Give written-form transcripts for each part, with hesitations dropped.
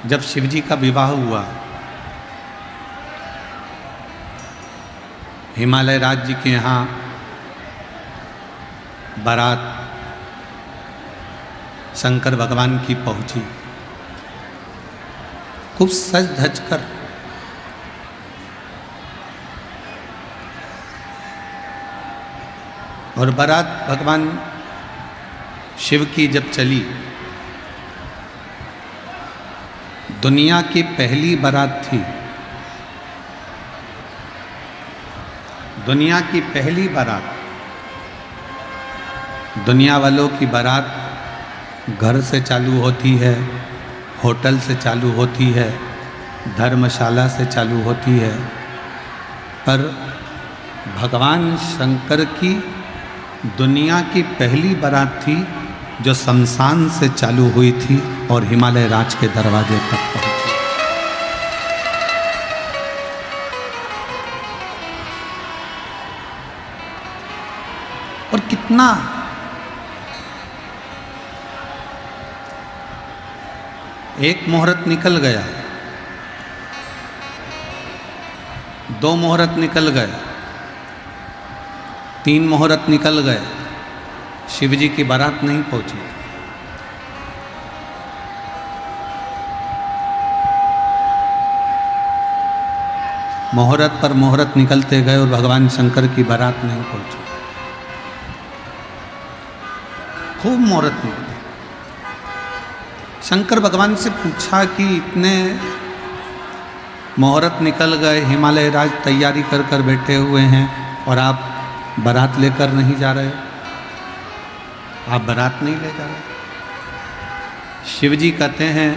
जब शिवजी का विवाह हुआ, हिमालय राज्य के यहाँ बारात शंकर भगवान की पहुंची, खूब सज धज कर। और बारात भगवान शिव की जब चली, दुनिया की पहली बारात थी, दुनिया की पहली बारात। दुनिया वालों की बारात घर से चालू होती है, होटल से चालू होती है, धर्मशाला से चालू होती है, पर भगवान शंकर की दुनिया की पहली बारात थी जो शमशान से चालू हुई थी और हिमालय राज के दरवाजे तक पहुंची। और कितना एक मुहूर्त निकल गया, 2 मुहूर्त निकल गए, 3 मुहूर्त निकल गए, शिवजी की बारात नहीं पहुंची। मुहूर्त पर मुहूर्त निकलते गए और भगवान शंकर की बारात नहीं पहुंची। खूब मुहूर्त निकले। शंकर भगवान से पूछा कि इतने मुहूर्त निकल गए, हिमालय राज तैयारी कर कर बैठे हुए हैं और आप बारात लेकर नहीं जा रहे, आप बारात नहीं ले जा रहे। शिवजी कहते हैं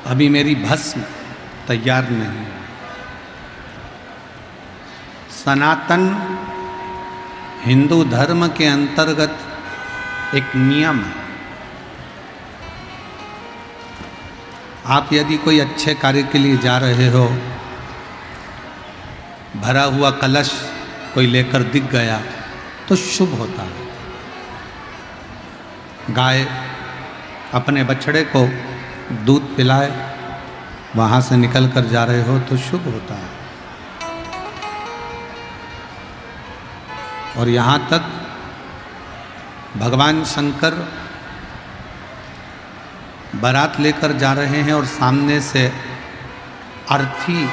अभी मेरी भस्म तैयार नहीं। सनातन हिंदू धर्म के अंतर्गत एक नियम है, आप यदि कोई अच्छे कार्य के लिए जा रहे हो, भरा हुआ कलश कोई लेकर दिख गया तो शुभ होता है। गाय अपने बछड़े को दूध पिलाए, वहाँ से निकल कर जा रहे हो तो शुभ होता है। और यहाँ तक भगवान शंकर बारात लेकर जा रहे हैं और सामने से अर्थी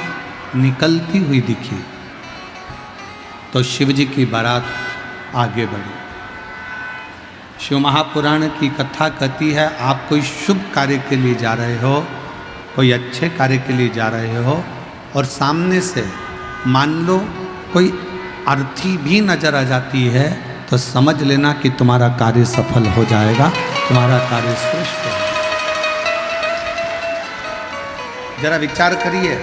निकलती हुई दिखी तो शिवजी की बारात आगे बढ़ी। शिव महापुराण की कथा कहती है आप कोई शुभ कार्य के लिए जा रहे हो, कोई अच्छे कार्य के लिए जा रहे हो और सामने से मान लो कोई अर्थी भी नजर आ जाती है तो समझ लेना कि तुम्हारा कार्य सफल हो जाएगा, तुम्हारा कार्य श्रेष्ठ है। जरा विचार करिए,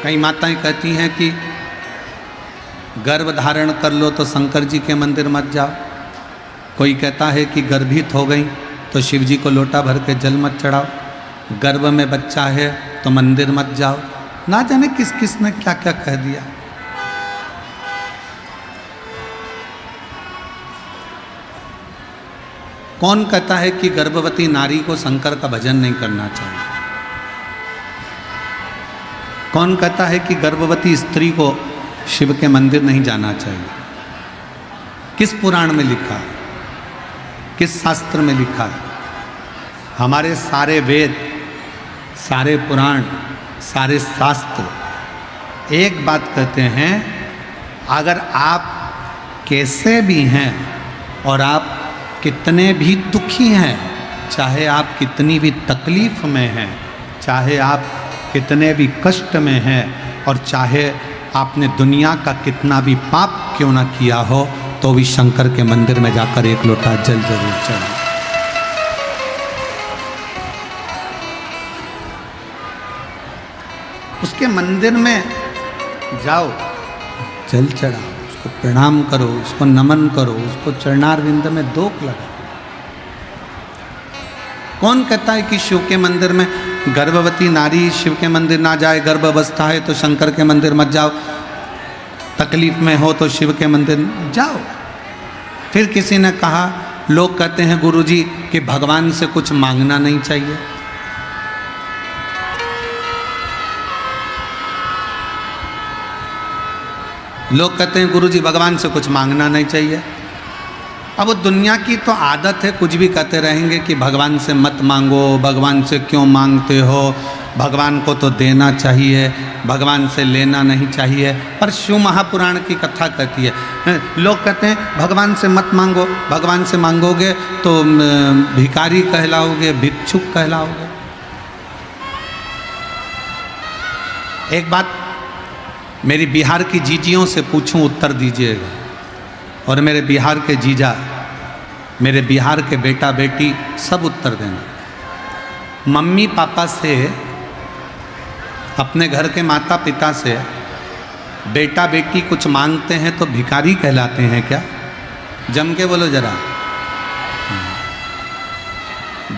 कई माताएं कहती हैं कि गर्भ धारण कर लो तो शंकर जी के मंदिर मत जाओ, कोई कहता है कि गर्भित हो गई तो शिव जी को लोटा भर के जल मत चढ़ाओ, गर्भ में बच्चा है तो मंदिर मत जाओ। ना जाने किस किस ने क्या क्या कह दिया। कौन कहता है कि गर्भवती नारी को शंकर का भजन नहीं करना चाहिए? कौन कहता है कि गर्भवती स्त्री को शिव के मंदिर नहीं जाना चाहिए? किस पुराण में लिखा है, किस शास्त्र में लिखा है? हमारे सारे वेद, सारे पुराण, सारे शास्त्र एक बात कहते हैं, अगर आप कैसे भी हैं और आप कितने भी दुखी हैं, चाहे आप कितनी भी तकलीफ में हैं, चाहे आप कितने भी कष्ट में हैं और चाहे आपने दुनिया का कितना भी पाप क्यों ना किया हो, तो भी शंकर के मंदिर में जाकर एक लोटा जल जरूर चढ़ाओ। उसके मंदिर में जाओ, जल चढ़ाओ, उसको प्रणाम करो, उसको नमन करो, उसको चरणार विंद में दोक लगाओ। कौन कहता है कि शिव के मंदिर में गर्भवती नारी शिव के मंदिर ना जाए, गर्भ अवस्था है तो शंकर के मंदिर मत जाओ, तकलीफ में हो तो शिव के मंदिर जाओ। फिर किसी ने कहा लोग कहते हैं गुरुजी कि भगवान से कुछ मांगना नहीं चाहिए। लोग कहते हैं गुरुजी भगवान से कुछ मांगना नहीं चाहिए। अब वो दुनिया की तो आदत है, कुछ भी कहते रहेंगे कि भगवान से मत मांगो, भगवान से क्यों मांगते हो, भगवान को तो देना चाहिए, भगवान से लेना नहीं चाहिए। पर शिव महापुराण की कथा कहती है, लोग कहते हैं भगवान से मत मांगो, भगवान से मांगोगे तो भिखारी कहलाओगे, भिक्षुक कहलाओगे। एक बात मेरी बिहार की जीजियों से पूछूं, उत्तर दीजिएगा। और मेरे बिहार के जीजा, मेरे बिहार के बेटा बेटी सब उत्तर देना। मम्मी पापा से, अपने घर के माता पिता से बेटा बेटी कुछ मांगते हैं तो भिखारी कहलाते हैं क्या? जम के बोलो जरा।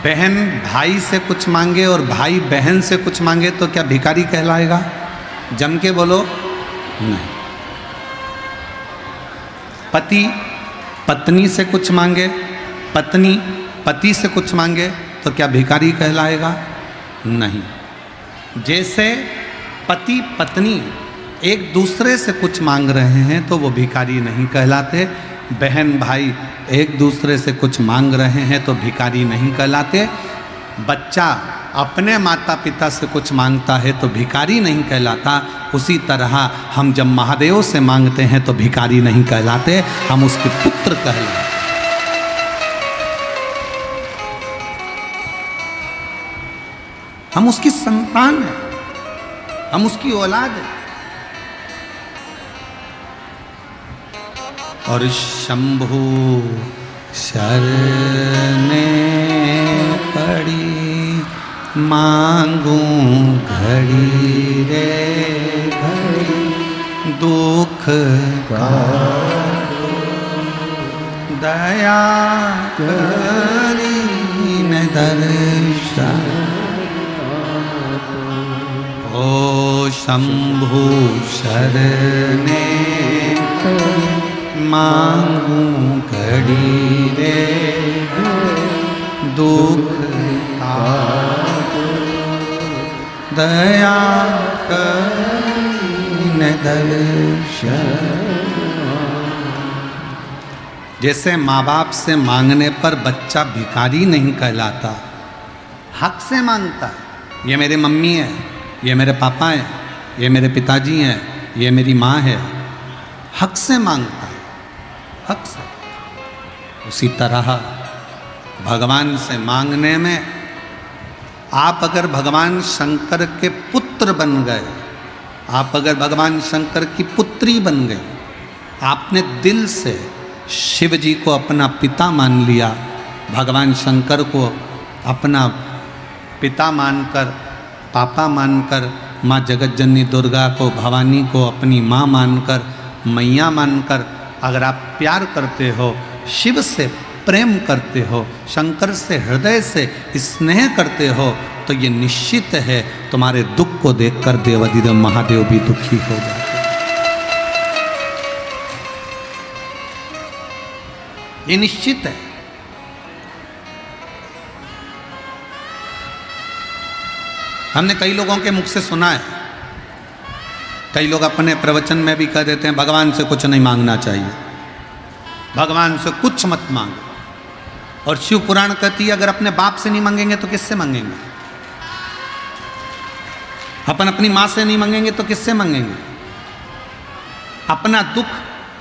बहन भाई से कुछ मांगे और भाई बहन से कुछ मांगे तो क्या भिखारी कहलाएगा? जम के बोलो। नहीं। पति पत्नी से कुछ मांगे, पत्नी पति से कुछ मांगे तो क्या भिखारी कहलाएगा? नहीं। जैसे पति पत्नी एक दूसरे से कुछ मांग रहे हैं तो वो भिखारी नहीं कहलाते, बहन भाई एक दूसरे से कुछ मांग रहे हैं तो भिखारी नहीं कहलाते, बच्चा अपने माता पिता से कुछ मांगता है तो भिखारी नहीं कहलाता। उसी तरह हम जब महादेव से मांगते हैं तो भिखारी नहीं कहलाते, हम उसके पुत्र कहलाते। हम उसकी संतान हैं, हम उसकी औलाद हैं। और शंभु शरणे पड़ी मांगू घड़ी रे घड़ी, दुख दया करी न दर्शन। ओ शंभु शरणे मांगू घड़ी रे दुख दया करीन दर्शन। जैसे माँ बाप से मांगने पर बच्चा भिखारी नहीं कहलाता, हक से मांगता है। ये मेरे मम्मी है, ये मेरे पापा हैं, ये मेरे पिताजी हैं, ये मेरी माँ है, हक से मांगता है, हक से। उसी तरह भगवान से मांगने में, आप अगर भगवान शंकर के पुत्र बन गए, आप अगर भगवान शंकर की पुत्री बन गई, आपने दिल से शिव जी को अपना पिता मान लिया, भगवान शंकर को अपना पिता मानकर, पापा मानकर, माँ जगत जननी दुर्गा को, भवानी को अपनी माँ मानकर, मैया मानकर अगर आप प्यार करते हो, शिव से प्रेम करते हो, शंकर से हृदय से स्नेह करते हो, तो ये निश्चित है तुम्हारे दुख को देखकर देवाधिदेव महादेव भी दुखी हो जाते। ये निश्चित है। हमने कई लोगों के मुख से सुना है, कई लोग अपने प्रवचन में भी कह देते हैं भगवान से कुछ नहीं मांगना चाहिए, भगवान से कुछ मत मांगो। और शिव पुराण कहती है अगर अपने बाप से नहीं मांगेंगे तो किससे मांगेंगे? अपन अपनी माँ से नहीं मांगेंगे तो किससे मांगेंगे? अपना दुख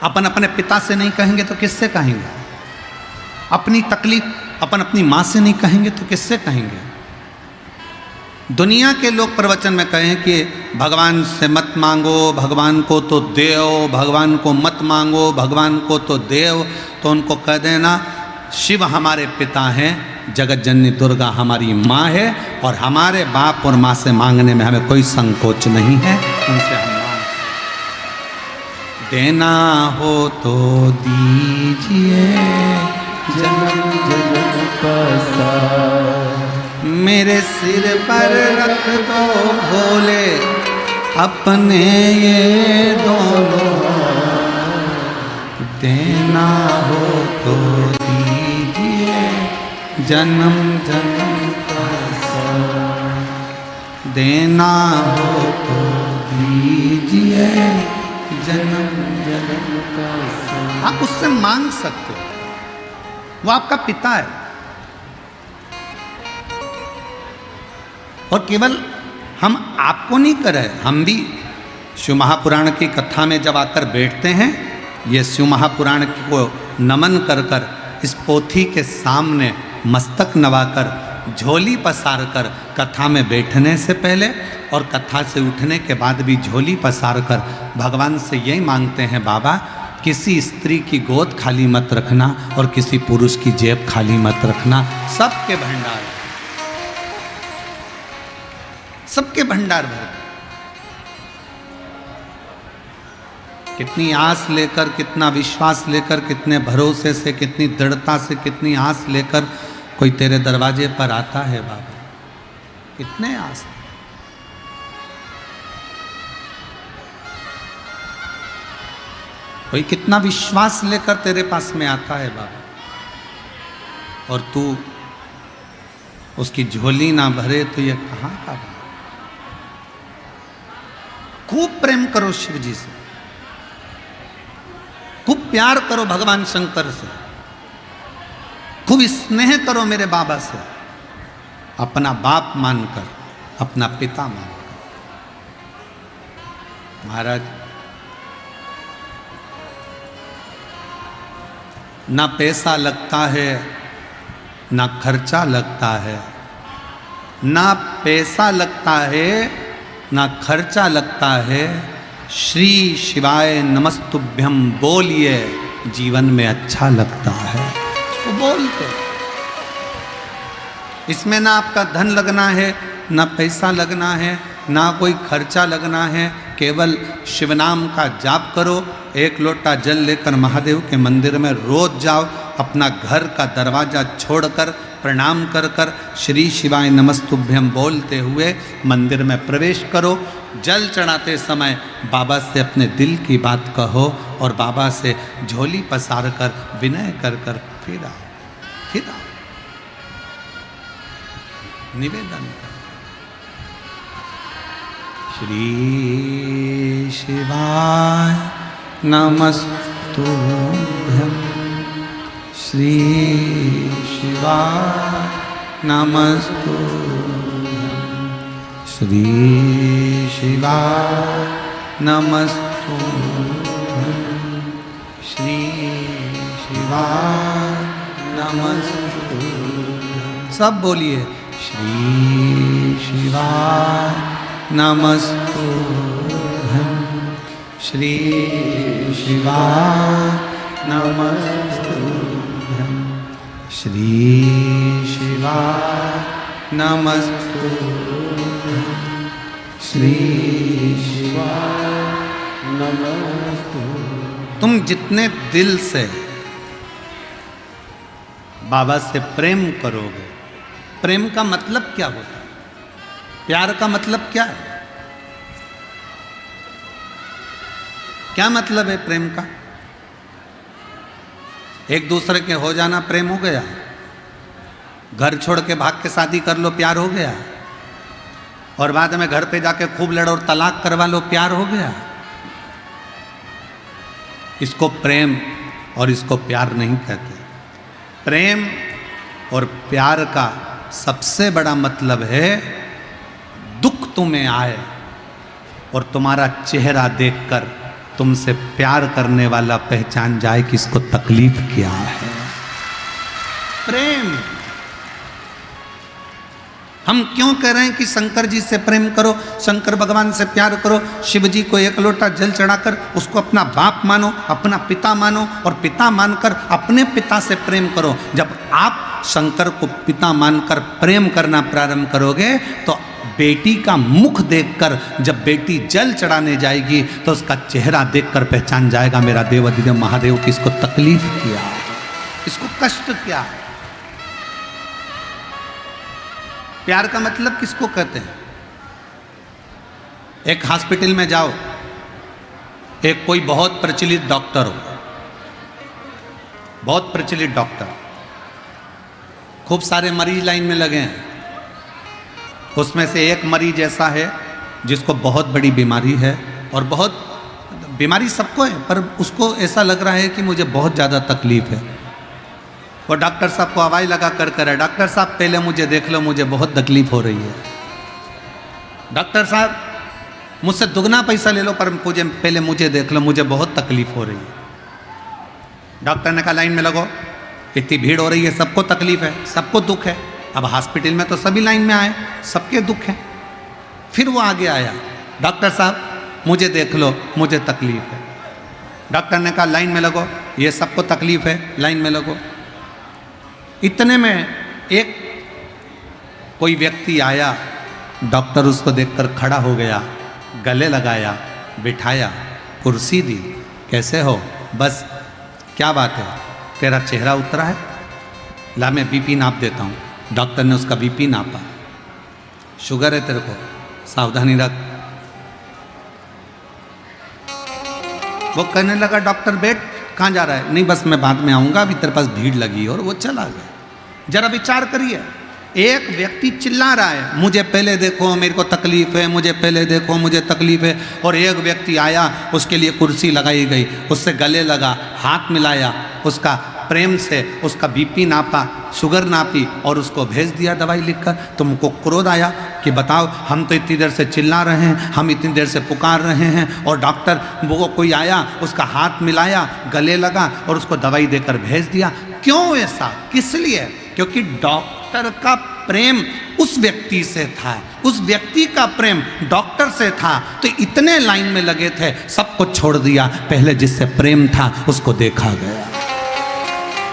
अपन अपने पिता से नहीं कहेंगे तो किससे कहेंगे? अपनी तकलीफ अपन अपनी माँ से नहीं कहेंगे तो किससे कहेंगे? दुनिया के लोग प्रवचन में कहें कि भगवान से मत मांगो, भगवान को तो देव, भगवान को मत मांगो, भगवान को तो देव, तो उनको कह देना शिव हमारे पिता हैं, जगत जननी दुर्गा हमारी माँ है, और हमारे बाप और माँ से मांगने में हमें कोई संकोच नहीं है, उनसे हम मांग। देना हो तो दीजिए जन्म जन्म का साथ, मेरे सिर पर रख दो भोले अपने ये दोनों, देना हो तो दीजिए जन्म जन्म का सब देना हो तो दीजिए, जन्म जन्म का सब। आप उससे मांग सकते हो, वो आपका पिता है। और केवल हम आपको नहीं कर रहे, हम भी शिव महापुराण की कथा में जब आकर बैठते हैं, ये शिव महापुराण को नमन कर कर इस पोथी के सामने मस्तक नवाकर, झोली पसार कर कथा में बैठने से पहले और कथा से उठने के बाद भी झोली पसार कर भगवान से यही मांगते हैं, बाबा किसी स्त्री की गोद खाली मत रखना और किसी पुरुष की जेब खाली मत रखना। सबके भंडार, सबके भंडार भर। कितनी आस लेकर, कितना विश्वास लेकर, कितने भरोसे से, कितनी दृढ़ता से, कितनी आस लेकर कोई तेरे दरवाजे पर आता है बाबा, कितने आस। कोई कितना विश्वास लेकर तेरे पास में आता है बाबा, और तू उसकी झोली ना भरे तो ये कहां का बाबा। खूब प्रेम करो शिव जी से, खूब प्यार करो भगवान शंकर से, खूब स्नेह करो मेरे बाबा से, अपना बाप मानकर, अपना पिता मानकर। महाराज, ना पैसा लगता है, ना खर्चा लगता है, ना पैसा लगता है, ना खर्चा लगता है। श्री शिवाय नमस्तुभ्यम बोलिए, जीवन में अच्छा लगता है। तो बोलते, इसमें ना आपका धन लगना है, ना पैसा लगना है, ना कोई खर्चा लगना है। केवल शिव नाम का जाप करो, एक लोटा जल लेकर महादेव के मंदिर में रोज जाओ, अपना घर का दरवाजा छोड़कर प्रणाम कर कर श्री शिवाय नमस्तुभ्यम बोलते हुए मंदिर में प्रवेश करो। जल चढ़ाते समय बाबा से अपने दिल की बात कहो और बाबा से झोली पसार कर विनय कर कर फिर आओ, फिर आओ, निवेदन कर। श्री शिवाय नमस्तुभ्यम, श्री शिवाय नमस्तुभ्यम, श्री शिवाय नमस्तुभ्यम, श्री शिवाय नमस्तुभ्यम। सब बोलिए, श्री शिवाय नमस्तुभ्यम, श्री शिवाय नमस्तुभ्यम, श्री शिवाय नमस्तुभ्यम, श्री शिवाय नमस्तुभ्यम। तुम जितने दिल से बाबा से प्रेम करोगे, प्रेम का मतलब क्या होता है? प्यार का मतलब क्या है? क्या मतलब है प्रेम का? एक दूसरे के हो जाना प्रेम हो गया? घर छोड़ के भाग के शादी कर लो, प्यार हो गया? और बाद में घर पे जाके खूब लड़ो और तलाक करवा लो, प्यार हो गया? इसको प्रेम और इसको प्यार नहीं कहते। प्रेम और प्यार का सबसे बड़ा मतलब है, दुख तुम्हें आए और तुम्हारा चेहरा देखकर तुमसे प्यार करने वाला पहचान जाए कि इसको तकलीफ क्या है। प्रेम। हम क्यों कह रहे हैं कि शंकर जी से प्रेम करो, शंकर भगवान से प्यार करो? शिव जी को एक लोटा जल चढ़ाकर उसको अपना बाप मानो, अपना पिता मानो, और पिता मानकर अपने पिता से प्रेम करो। जब आप शंकर को पिता मानकर प्रेम करना प्रारंभ करोगे तो बेटी का मुख देखकर जब बेटी जल चढ़ाने जाएगी तो उसका चेहरा देखकर पहचान जाएगा मेरा देव अधिदेव महादेव की इसको तकलीफ क्या, इसको कष्ट क्या है। प्यार का मतलब किसको कहते हैं? एक हॉस्पिटल में जाओ, एक कोई बहुत प्रचलित डॉक्टर हो, बहुत प्रचलित डॉक्टर, खूब सारे मरीज लाइन में लगे हैं। उसमें से एक मरीज ऐसा है जिसको बहुत बड़ी बीमारी है, और बहुत बीमारी सबको है, पर उसको ऐसा लग रहा है कि मुझे बहुत ज़्यादा तकलीफ है। वो डॉक्टर साहब को आवाज़ लगा कर करे, डॉक्टर साहब पहले मुझे देख लो, मुझे बहुत तकलीफ हो रही है। डॉक्टर साहब मुझसे दुगना पैसा ले लो, पर पहले मुझे देख लो, मुझे बहुत तकलीफ हो रही है। डॉक्टर ने कहा लाइन में लगो, इतनी भीड़ हो रही है, सबको तकलीफ है, सबको दुख है। अब हॉस्पिटल में तो सभी लाइन में आए, सबके दुख हैं। फिर वो आगे आया, डॉक्टर साहब मुझे देख लो, मुझे तकलीफ है। डॉक्टर ने कहा लाइन में लगो, ये सबको तकलीफ है, लाइन में लगो। इतने में एक कोई व्यक्ति आया, डॉक्टर उसको देखकर खड़ा हो गया, गले लगाया, बिठाया, कुर्सी दी। कैसे हो? बस क्या बात है, तेरा चेहरा उतरा है, ला मैं बीपी नाप देता हूँ। डॉक्टर ने उसका बीपी नापा, शुगर है तेरे को, सावधानी रख। वो कहने लगा डॉक्टर बैठ, कहाँ जा रहा है? नहीं बस मैं बाद में आऊँगा, अभी तेरे पास भीड़ लगी। और वो चला गया। जरा विचार करिए, एक व्यक्ति चिल्ला रहा है मुझे पहले देखो, मेरे को तकलीफ है, मुझे पहले देखो, मुझे तकलीफ है, और एक व्यक्ति आया, उसके लिए कुर्सी लगाई गई, उससे गले लगा, हाथ मिलाया, उसका प्रेम से उसका बीपी नापा, शुगर नापी, और उसको भेज दिया दवाई लिखकर। तुमको क्रोध आया कि बताओ, हम तो इतनी देर से चिल्ला रहे हैं, हम इतनी देर से पुकार रहे हैं, और डॉक्टर वो कोई आया, उसका हाथ मिलाया, गले लगा, और उसको दवाई देकर भेज दिया। क्यों ऐसा? किस लिए? क्योंकि डॉक्टर का प्रेम उस व्यक्ति से था, उस व्यक्ति का प्रेम डॉक्टर से था, तो इतने लाइन में लगे थे, सबको छोड़ दिया। पहले जिससे प्रेम था उसको देखा गया,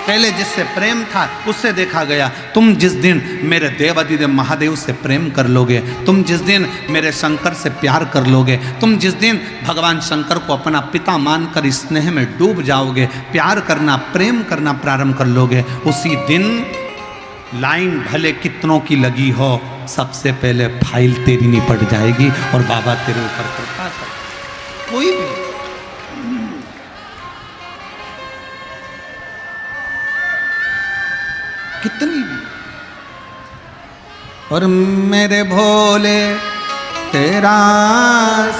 पहले जिससे प्रेम था उससे देखा गया। तुम जिस दिन मेरे देवाधिदेव महादेव से प्रेम कर लोगे, तुम जिस दिन मेरे शंकर से प्यार कर लोगे, तुम जिस दिन भगवान शंकर को अपना पिता मानकर स्नेह में डूब जाओगे, प्यार करना, प्रेम करना प्रारंभ कर लोगे, उसी दिन लाइन भले कितनों की लगी हो, सबसे पहले फाइल तेरी निपट जाएगी और बाबा तेरे ऊपर कृपा कर। कोई भी कितनी भी। और मेरे भोले तेरा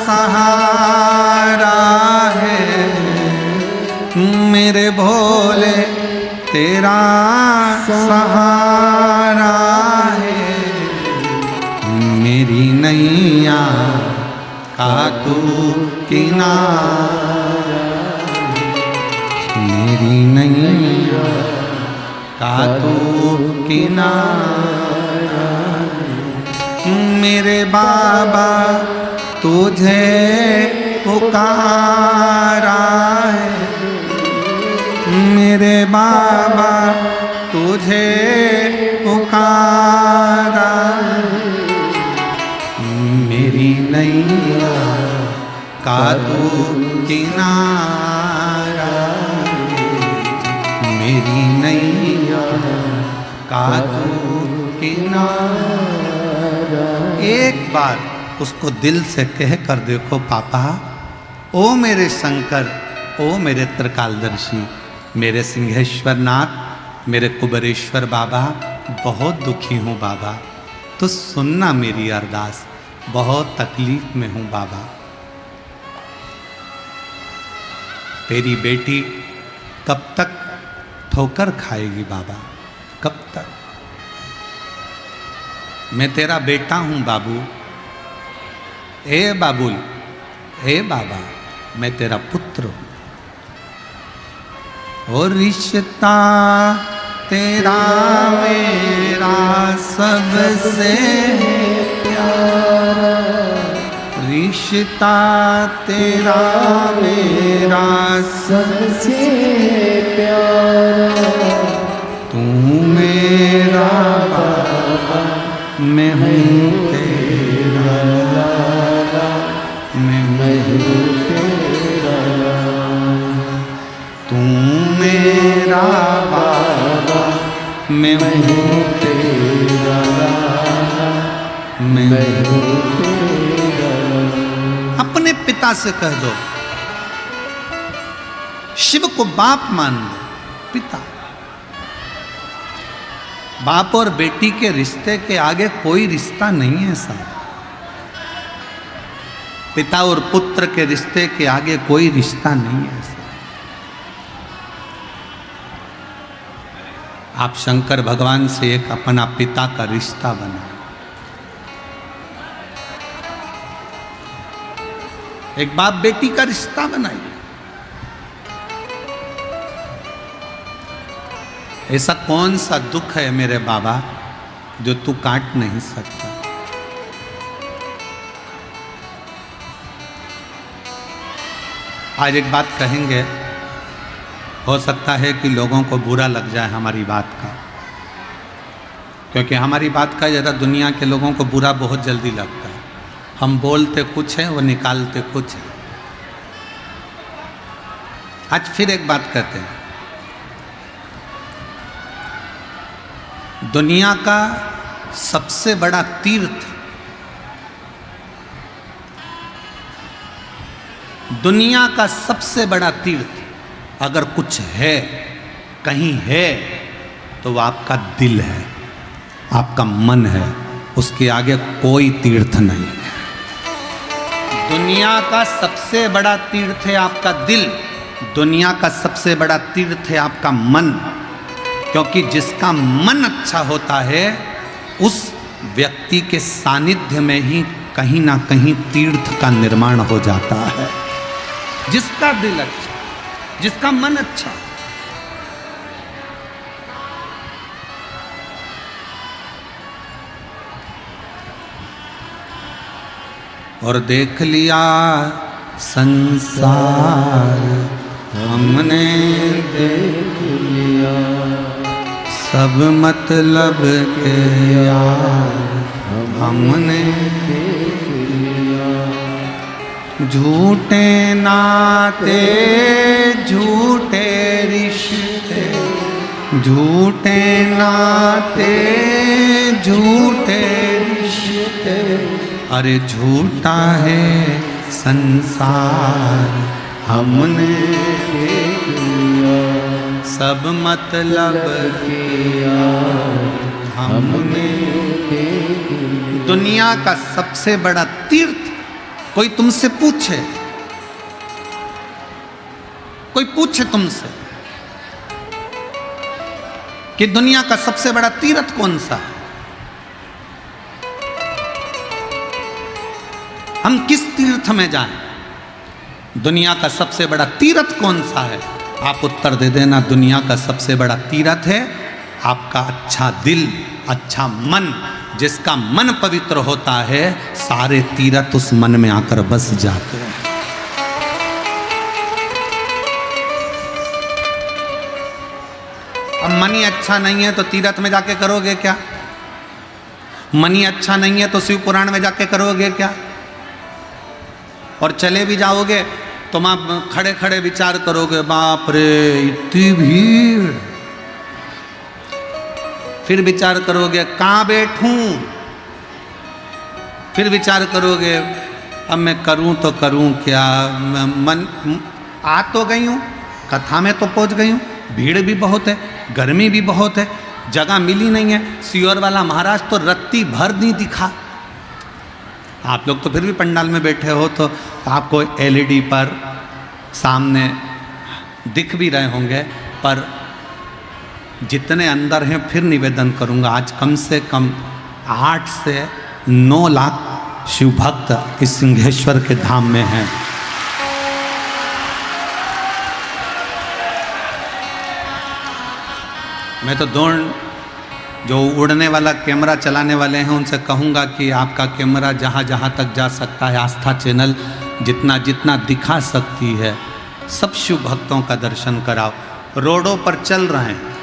सहारा है, मेरे भोले तेरा सहारा है, मेरी नैया का तू किनारा, मेरी नैया का तू किनारा, मेरे बाबा तुझे पुकारा है, मेरे बाबा तुझे पुकारा, मेरी नैया का तू किनारा, मेरी नैया का तू किनारा। एक बार उसको दिल से कह कर देखो, पापा, ओ मेरे शंकर, ओ मेरे त्रिकालदर्शी, मेरे सिंहेश्वर नाथ, मेरे कुबेरेश्वर बाबा, बहुत दुखी हूँ बाबा, तो सुनना मेरी अरदास, बहुत तकलीफ में हूँ बाबा। तेरी बेटी कब तक ठोकर खाएगी बाबा, कब तक? मैं तेरा बेटा हूँ बाबू, हे बाबुल, हे बाबा, मैं तेरा पुत्र हूँ। और रिश्ता तेरा मेरा सबसे प्यारा, रिश्ता तेरा मेरा सबसे प्यारा, तू मेरा बाबा, मैं हूँ तेरा लाला, मैं हूँ तेरा लाला, तू मेरा बाबा, मैं हूँ तेरा लाला, मैं हूँ तेरा लाला। अपने पिता से कह दो, शिव को बाप मान लो, पिता। बाप और बेटी के रिश्ते के आगे कोई रिश्ता नहीं है साहब। पिता और पुत्र के रिश्ते के आगे कोई रिश्ता नहीं है साहब। आप शंकर भगवान से एक अपना पिता का रिश्ता बनाए। एक बाप बेटी का रिश्ता बनाइए। ऐसा कौन सा दुख है मेरे बाबा जो तू काट नहीं सकता? आज एक बात कहेंगे, हो सकता है कि लोगों को बुरा लग जाए हमारी बात का, क्योंकि हमारी बात का जरा दुनिया के लोगों को बुरा बहुत जल्दी लगता है। हम बोलते कुछ है, वो निकालते कुछ है। आज फिर एक बात कहते हैं, दुनिया का सबसे बड़ा तीर्थ, दुनिया का सबसे बड़ा तीर्थ अगर कुछ है, कहीं है, तो वो आपका दिल है, आपका मन है। उसके आगे कोई तीर्थ नहीं है। दुनिया का सबसे बड़ा तीर्थ है आपका दिल, दुनिया का सबसे बड़ा तीर्थ है आपका मन। क्योंकि जिसका मन अच्छा होता है उस व्यक्ति के सानिध्य में ही कहीं ना कहीं तीर्थ का निर्माण हो जाता है। जिसका दिल अच्छा, जिसका मन अच्छा, और देख लिया संसार हमने देख लिया, सब मतलब के यार हमने देख लिया। झूठे नाते झूठे रिश्ते, झूठे नाते झूठे रिश्ते, अरे झूठा है संसार हमने देख लिया, सब मतलब किया हमने देख लिया। दुनिया का सबसे बड़ा तीर्थ, कोई तुमसे पूछे, कोई पूछे तुमसे कि दुनिया का सबसे बड़ा तीर्थ कौन सा है, हम किस तीर्थ में जाएं, दुनिया का सबसे बड़ा तीर्थ कौन सा है, आप उत्तर दे देना। दुनिया का सबसे बड़ा तीर्थ है आपका अच्छा दिल, अच्छा मन। जिसका मन पवित्र होता है सारे तीर्थ उस मन में आकर बस जाते हैं। अब मन ही अच्छा नहीं है तो तीर्थ में जाके करोगे क्या? मन ही अच्छा नहीं है तो शिव पुराण में जाके करोगे क्या? और चले भी जाओगे तो आप खड़े खड़े विचार करोगे, बाप रे इतनी भीड़। फिर विचार करोगे कहाँ बैठूं, फिर विचार करोगे अब मैं करूं तो करूं क्या, मन आ तो गई हूं, कथा में तो पहुंच गई हूं, भीड़ भी बहुत है, गर्मी भी बहुत है, जगह मिली नहीं है। सीहोर वाला महाराज तो रत्ती भर नहीं दिखा। आप लोग तो फिर भी पंडाल में बैठे हो तो आपको एलईडी पर सामने दिख भी रहे होंगे, पर जितने अंदर हैं फिर निवेदन करूंगा, आज कम से कम 8 से 9 लाख शिव भक्त इस सिंहेश्वर के धाम में हैं। मैं तो जो उड़ने वाला कैमरा चलाने वाले हैं उनसे कहूँगा कि आपका कैमरा जहाँ जहाँ तक जा सकता है, आस्था चैनल जितना जितना दिखा सकती है, सब शिव भक्तों का दर्शन कराओ। रोडों पर चल रहे हैं,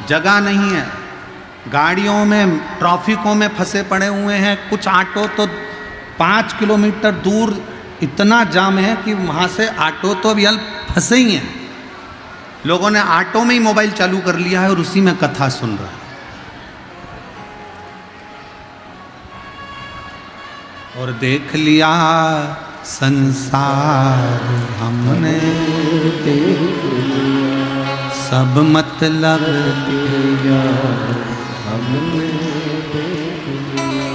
जगह नहीं है, गाड़ियों में ट्रैफिकों में फंसे पड़े हुए हैं। कुछ ऑटो तो 5 किलोमीटर दूर इतना जाम है कि वहाँ से ऑटो तो अभी फंसे ही हैं। लोगों ने ऑटो में ही मोबाइल चालू कर लिया है और उसी में कथा सुन रहा है। और देख लिया संसार हमने देख लिया, सब मतलब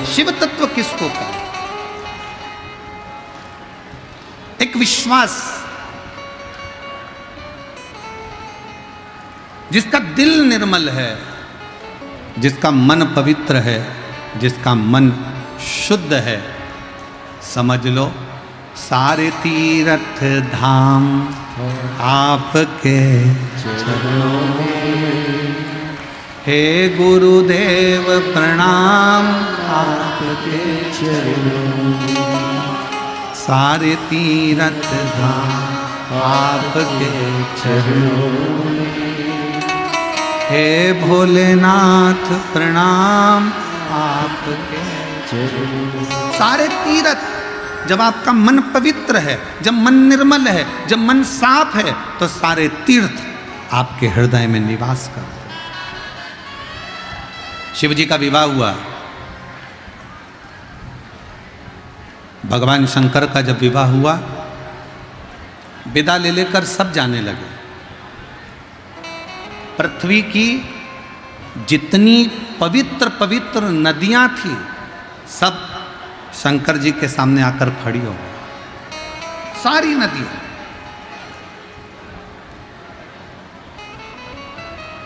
शिव तत्व किसको कहा? एक विश्वास, जिसका दिल निर्मल है, जिसका मन पवित्र है, जिसका मन शुद्ध है, समझ लो सारे तीर्थ धाम आपके चरणों में। हे गुरुदेव प्रणाम आपके चरणों में। सारे तीर्थ धाम आपके चरणों में। हे भोलेनाथ प्रणाम आपके चरणों में। सारे तीर्थ, जब आपका मन पवित्र है, जब मन निर्मल है, जब मन साफ है, तो सारे तीर्थ आपके हृदय में निवास करते हैं। शिव जी का विवाह हुआ, भगवान शंकर का जब विवाह हुआ, विदा ले लेकर सब जाने लगे। पृथ्वी की जितनी पवित्र पवित्र नदियां थी, सब शंकर जी के सामने आकर खड़ी हो गई। सारी नदियां,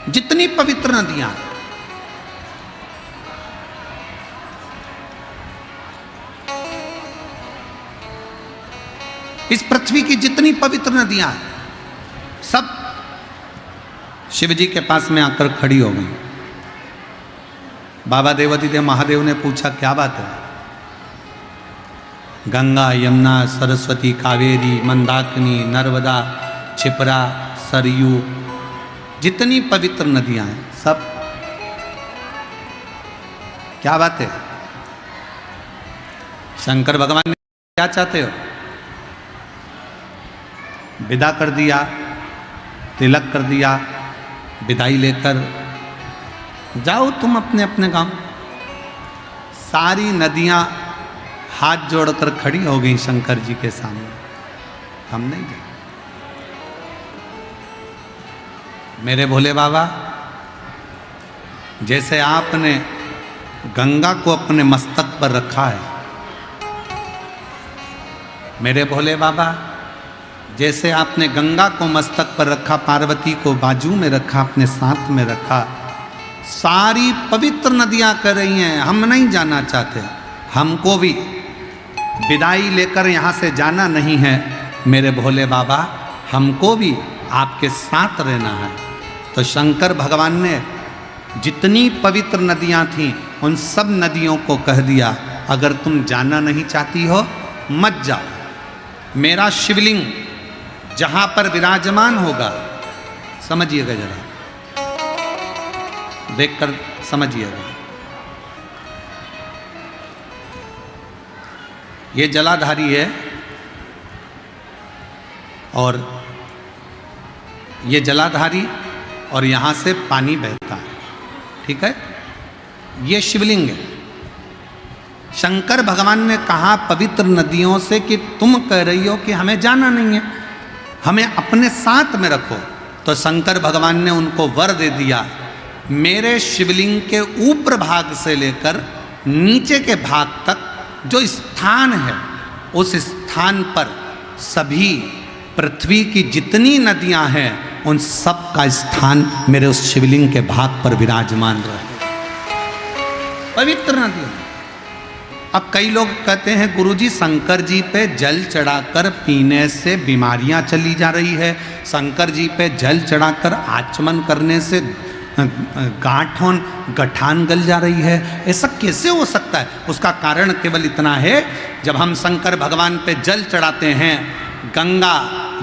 जितनी पवित्र नदियां, इस पृथ्वी की जितनी पवित्र नदियां हैं, सब शिव जी के पास में आकर खड़ी हो गई। बाबा देवादिदेव महादेव ने पूछा, क्या बात है? गंगा, यमुना, सरस्वती, कावेरी, मंदाकिनी, नर्मदा, क्षिप्रा, सरयू, जितनी पवित्र नदियां हैं, सब। क्या बात है? शंकर भगवान ने क्या चाहते हो? विदा कर दिया, तिलक कर दिया, विदाई लेकर जाओ तुम अपने अपने गांव। सारी नदियां हाथ जोड़कर खड़ी हो गई शंकर जी के सामने। हम नहीं जाए। मेरे भोले बाबा, जैसे आपने गंगा को अपने मस्तक पर रखा है, मेरे भोले बाबा, जैसे आपने गंगा को मस्तक पर रखा, पार्वती को बाजू में रखा, अपने साथ में रखा, सारी पवित्र नदियां कर रही हैं, हम नहीं जाना चाहते। हमको भी विदाई लेकर यहाँ से जाना नहीं है मेरे भोले बाबा, हमको भी आपके साथ रहना है। तो शंकर भगवान ने जितनी पवित्र नदियां थीं, उन सब नदियों को कह दिया, अगर तुम जाना नहीं चाहती हो मत जाओ। मेरा शिवलिंग जहां पर विराजमान होगा, समझिएगा, जरा देखकर समझिएगा, ये जलाधारी है और ये जलाधारी, और यहां से पानी बहता है, ठीक है? ये शिवलिंग है। शंकर भगवान ने कहा पवित्र नदियों से कि तुम कह रही हो कि हमें जाना नहीं है, हमें अपने साथ में रखो। तो शंकर भगवान ने उनको वर दे दिया, मेरे शिवलिंग के ऊपर भाग से लेकर नीचे के भाग तक जो स्थान है, उस स्थान पर सभी पृथ्वी की जितनी नदियां हैं, उन सब का स्थान मेरे उस शिवलिंग के भाग पर विराजमान रहे। पवित्र नदियां। अब कई लोग कहते हैं, गुरुजी शंकर जी पे जल चढ़ाकर पीने से बीमारियां चली जा रही है, शंकर जी पे जल चढ़ाकर आचमन करने से गठान गल जा रही है। ऐसा कैसे हो सकता है? उसका कारण केवल इतना है, जब हम शंकर भगवान पे जल चढ़ाते हैं, गंगा,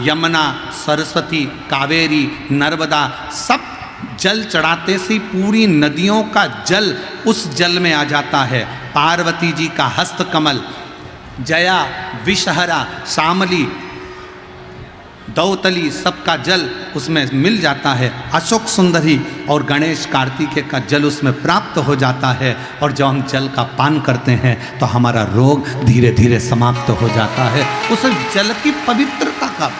यमुना, सरस्वती, कावेरी, नर्मदा, सब जल चढ़ाते से पूरी नदियों का जल उस जल में आ जाता है। पार्वती जी का हस्तकमल, जया, विषहरा, शामली, दौतली, सबका जल उसमें मिल जाता है। अशोक सुंदरी और गणेश कार्तिकेय का जल उसमें प्राप्त हो जाता है, और जब हम जल का पान करते हैं तो हमारा रोग धीरे धीरे समाप्त हो जाता है। उस जल की पवित्रता का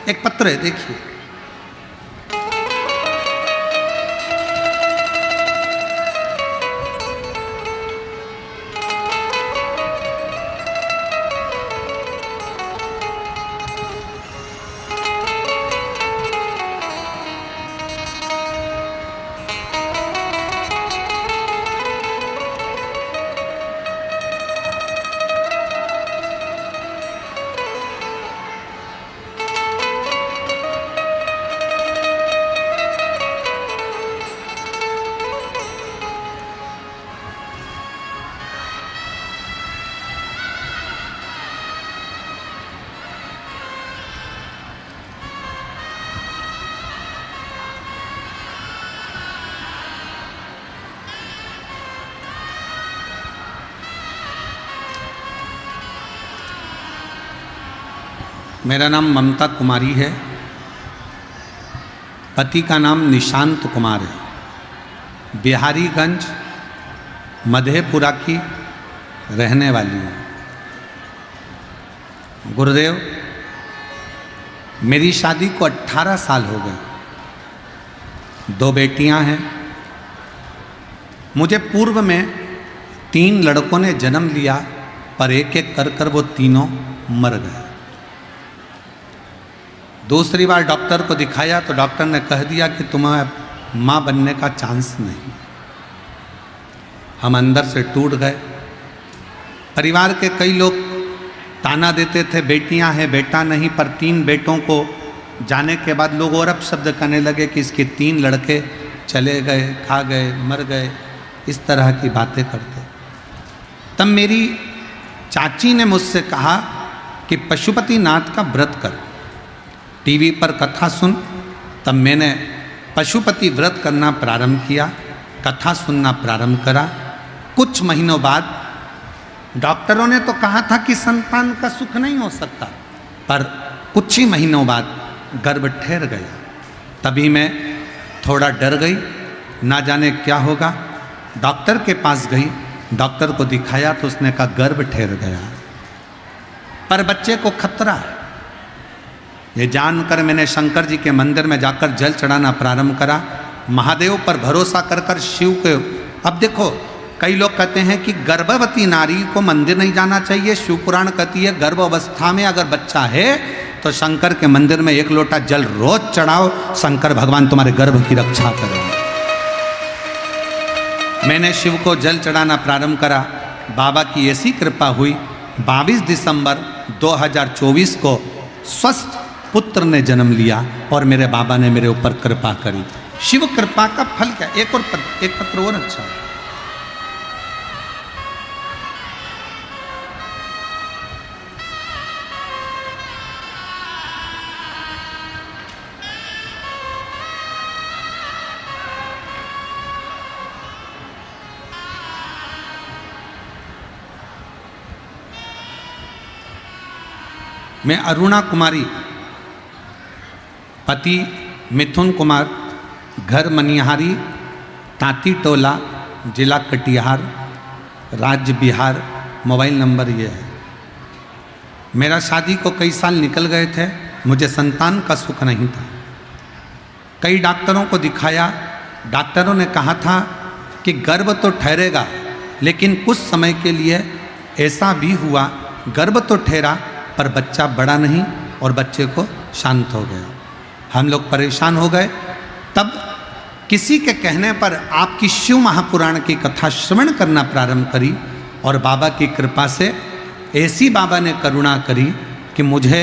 एक पत्र है, देखिए, मेरा नाम ममता कुमारी है। पति का नाम निशांत कुमार है। बिहारीगंज मधेपुरा की रहने वाली है। गुरुदेव, मेरी शादी को 18 साल हो गए। 2 बेटियां हैं। मुझे पूर्व में 3 लड़कों ने जन्म लिया, पर एक एक कर कर वो तीनों मर गए। दूसरी बार डॉक्टर को दिखाया तो डॉक्टर ने कह दिया कि तुम्हें माँ बनने का चांस नहीं। हम अंदर से टूट गए। परिवार के कई लोग ताना देते थे, बेटियां हैं बेटा नहीं, पर 3 बेटों को जाने के बाद लोग और अपशब्द करने लगे कि इसके 3 लड़के चले गए, खा गए, मर गए, इस तरह की बातें करते। तब मेरी चाची ने मुझसे कहा कि पशुपतिनाथ का व्रत कर, टीवी पर कथा सुन। तब मैंने पशुपति व्रत करना प्रारंभ किया, कथा सुनना प्रारंभ करा। कुछ महीनों बाद डॉक्टरों ने तो कहा था कि संतान का सुख नहीं हो सकता, पर कुछ ही महीनों बाद गर्भ ठहर गया। तभी मैं थोड़ा डर गई, ना जाने क्या होगा। डॉक्टर के पास गई, डॉक्टर को दिखाया तो उसने कहा गर्भ ठहर गया, पर बच्चे को खतरा है। ये जानकर मैंने शंकर जी के मंदिर में जाकर जल चढ़ाना प्रारंभ करा, महादेव पर भरोसा कर कर शिव के। अब देखो, कई लोग कहते हैं कि गर्भवती नारी को मंदिर नहीं जाना चाहिए। शिव पुराण कहती है गर्भ अवस्था में अगर बच्चा है तो शंकर के मंदिर में 1 लोटा जल रोज चढ़ाओ, शंकर भगवान तुम्हारे गर्भ की रक्षा करेंगे। मैंने शिव को जल चढ़ाना प्रारंभ करा। बाबा की ऐसी कृपा हुई, 22 दिसंबर 2024 को स्वस्थ पुत्र ने जन्म लिया और मेरे बाबा ने मेरे ऊपर कृपा करी। शिव कृपा का फल क्या? एक पत्र और अच्छा। मैं अरुणा कुमारी, पति मिथुन कुमार, घर मनिहारी, तांती टोला, जिला कटिहार, राज्य बिहार, मोबाइल नंबर ये है। मेरा शादी को कई साल निकल गए थे, मुझे संतान का सुख नहीं था। कई डॉक्टरों को दिखाया, डॉक्टरों ने कहा था कि गर्भ तो ठहरेगा, लेकिन कुछ समय के लिए ऐसा भी हुआ, गर्भ तो ठहरा पर बच्चा बड़ा नहीं और बच्चे को शांत हो गया। हम लोग परेशान हो गए। तब किसी के कहने पर आपकी शिव महापुराण की कथा श्रवण करना प्रारंभ करी और बाबा की कृपा से ऐसी बाबा ने करुणा करी कि मुझे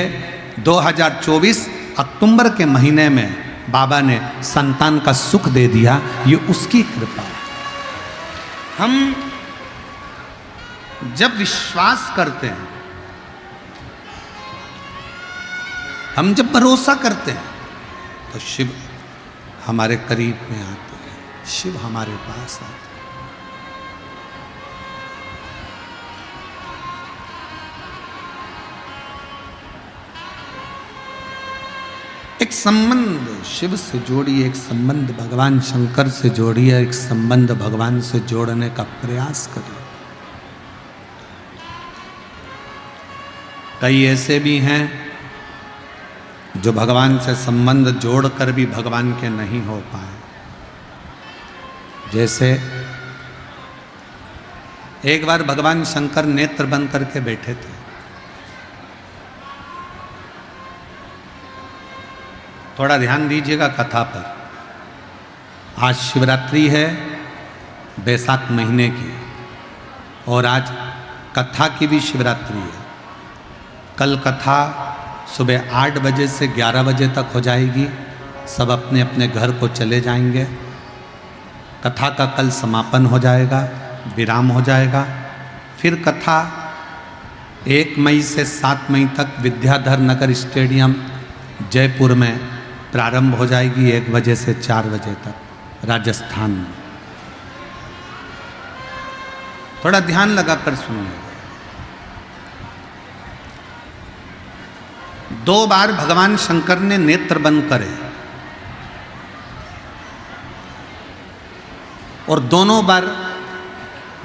2024 अक्टूबर के महीने में बाबा ने संतान का सुख दे दिया। ये उसकी कृपा। हम जब विश्वास करते हैं, हम जब भरोसा करते हैं तो शिव हमारे करीब में आते हैं, शिव हमारे पास आते हैं। एक संबंध शिव से जोड़िए, एक संबंध भगवान शंकर से जोड़िए, एक संबंध भगवान से जोड़ने का प्रयास करिए। कई ऐसे भी हैं जो भगवान से संबंध जोड़कर भी भगवान के नहीं हो पाए। जैसे एक बार भगवान शंकर नेत्र बंद करके बैठे थे। थोड़ा ध्यान दीजिएगा कथा पर। आज शिवरात्रि है बैसाख महीने की, और आज कथा की भी शिवरात्रि है। कल कथा सुबह 8 बजे से 11 बजे तक हो जाएगी। सब अपने अपने घर को चले जाएंगे। कथा का कल समापन हो जाएगा, विराम हो जाएगा। फिर कथा 1 मई से 7 मई तक विद्याधर नगर स्टेडियम जयपुर में प्रारंभ हो जाएगी, 1 बजे से 4 बजे तक, राजस्थान में। थोड़ा ध्यान लगाकर सुनिए। 2 बार भगवान शंकर ने नेत्र बंद करे और दोनों बार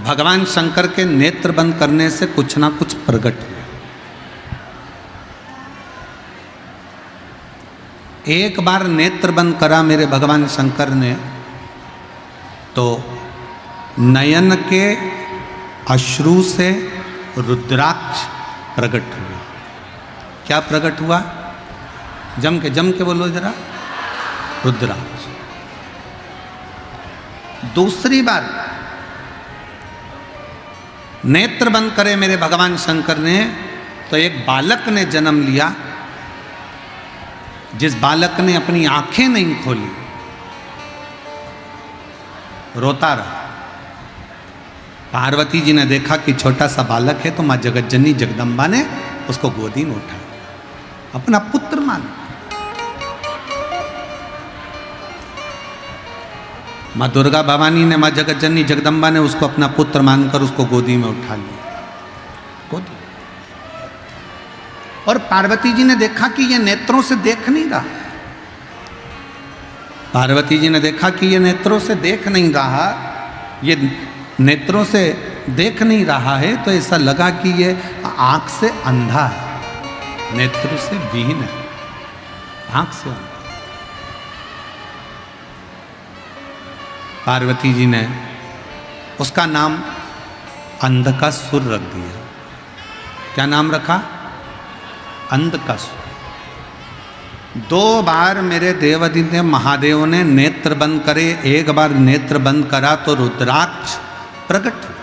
भगवान शंकर के नेत्र बंद करने से कुछ ना कुछ प्रकट हुआ। एक बार नेत्र बंद करा मेरे भगवान शंकर ने तो नयन के अश्रु से रुद्राक्ष प्रकट हुआ। क्या प्रकट हुआ? जम के बोलो जरा, रुद्राक्ष। दूसरी बार नेत्र बंद करे मेरे भगवान शंकर ने तो एक बालक ने जन्म लिया, जिस बालक ने अपनी आंखें नहीं खोली, रोता रहा। पार्वती जी ने देखा कि छोटा सा बालक है तो मां जगतजननी जगदम्बा ने उसको गोदी में उठाया, अपना पुत्र मान। मां दुर्गा भवानी ने, मां जगतजननी जगदम्बा ने उसको अपना पुत्र मानकर उसको गोदी में उठा लिया, गोदी। और पार्वती जी ने देखा कि ये नेत्रों से देख नहीं रहा। पार्वती जी ने देखा कि ये नेत्रों से देख नहीं रहा, ये नेत्रों से देख नहीं रहा है, तो ऐसा लगा कि ये आंख से अंधा है, नेत्र से विहीन है, आंख से अंधा। पार्वती जी ने उसका नाम अंधकासुर रख दिया। क्या नाम रखा? अंधकासुर। 2 बार मेरे देवादित्य महादेव ने नेत्र बंद करे, एक बार नेत्र बंद करा तो रुद्राक्ष प्रकट हुआ।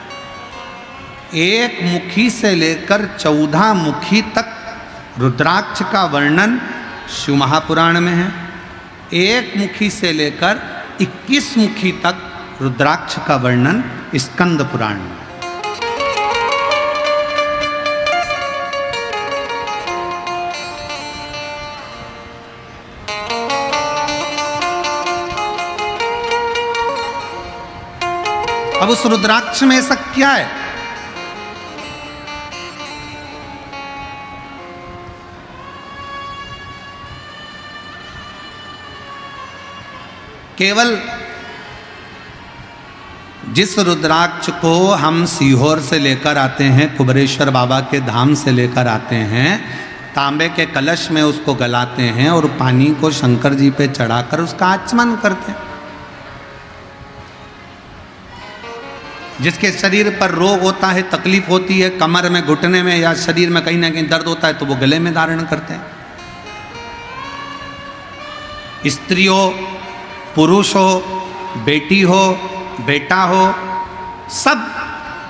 1 मुखी से लेकर 14 मुखी तक रुद्राक्ष का वर्णन शिव महापुराण में है। 1 मुखी से लेकर 21 मुखी तक रुद्राक्ष का वर्णन स्कंद पुराण में। अब उस रुद्राक्ष में ऐसा क्या है? केवल जिस रुद्राक्ष को हम सीहोर से लेकर आते हैं, कुबरेश्वर बाबा के धाम से लेकर आते हैं, तांबे के कलश में उसको गलाते हैं और पानी को शंकर जी पे चढ़ाकर उसका आचमन करते हैं। जिसके शरीर पर रोग होता है, तकलीफ होती है, कमर में, घुटने में या शरीर में कहीं ना कहीं दर्द होता है, तो वो गले में धारण करते हैं। स्त्री हो, पुरुष हो, बेटी हो, बेटा हो, सब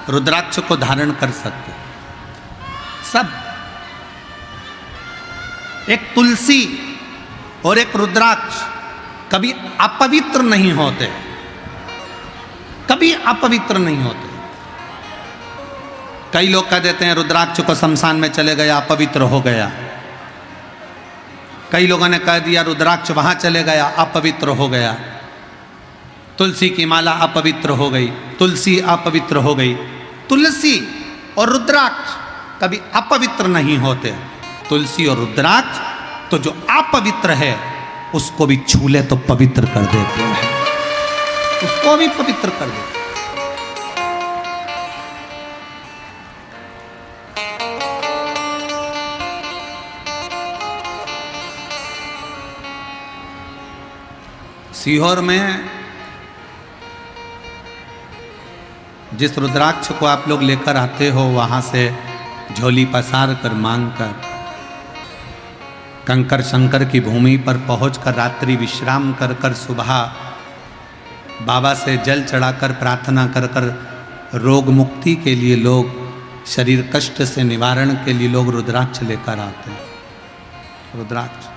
रुद्राक्ष को धारण कर सकते हैं। सब। एक तुलसी और एक रुद्राक्ष कभी अपवित्र नहीं होते, कभी अपवित्र नहीं होते। कई लोग कह देते हैं रुद्राक्ष को शमशान में चले गया, अपवित्र हो गया। कई लोगों ने कह दिया रुद्राक्ष वहां चले गया, अपवित्र हो गया। तुलसी की माला अपवित्र हो गई, तुलसी अपवित्र हो गई। तुलसी और रुद्राक्ष कभी अपवित्र नहीं होते। तुलसी और रुद्राक्ष तो जो अपवित्र है उसको भी छू ले तो पवित्र कर देते हैं, उसको भी पवित्र कर देते। सीहोर में जिस रुद्राक्ष को आप लोग लेकर आते हो, वहां से झोली पसार कर मांग कर कंकर शंकर की भूमि पर पहुंचकर रात्रि विश्राम कर कर सुबह बाबा से जल चढ़ाकर प्रार्थना कर कर रोग मुक्ति के लिए लोग, शरीर कष्ट से निवारण के लिए लोग रुद्राक्ष लेकर आते हैं। रुद्राक्ष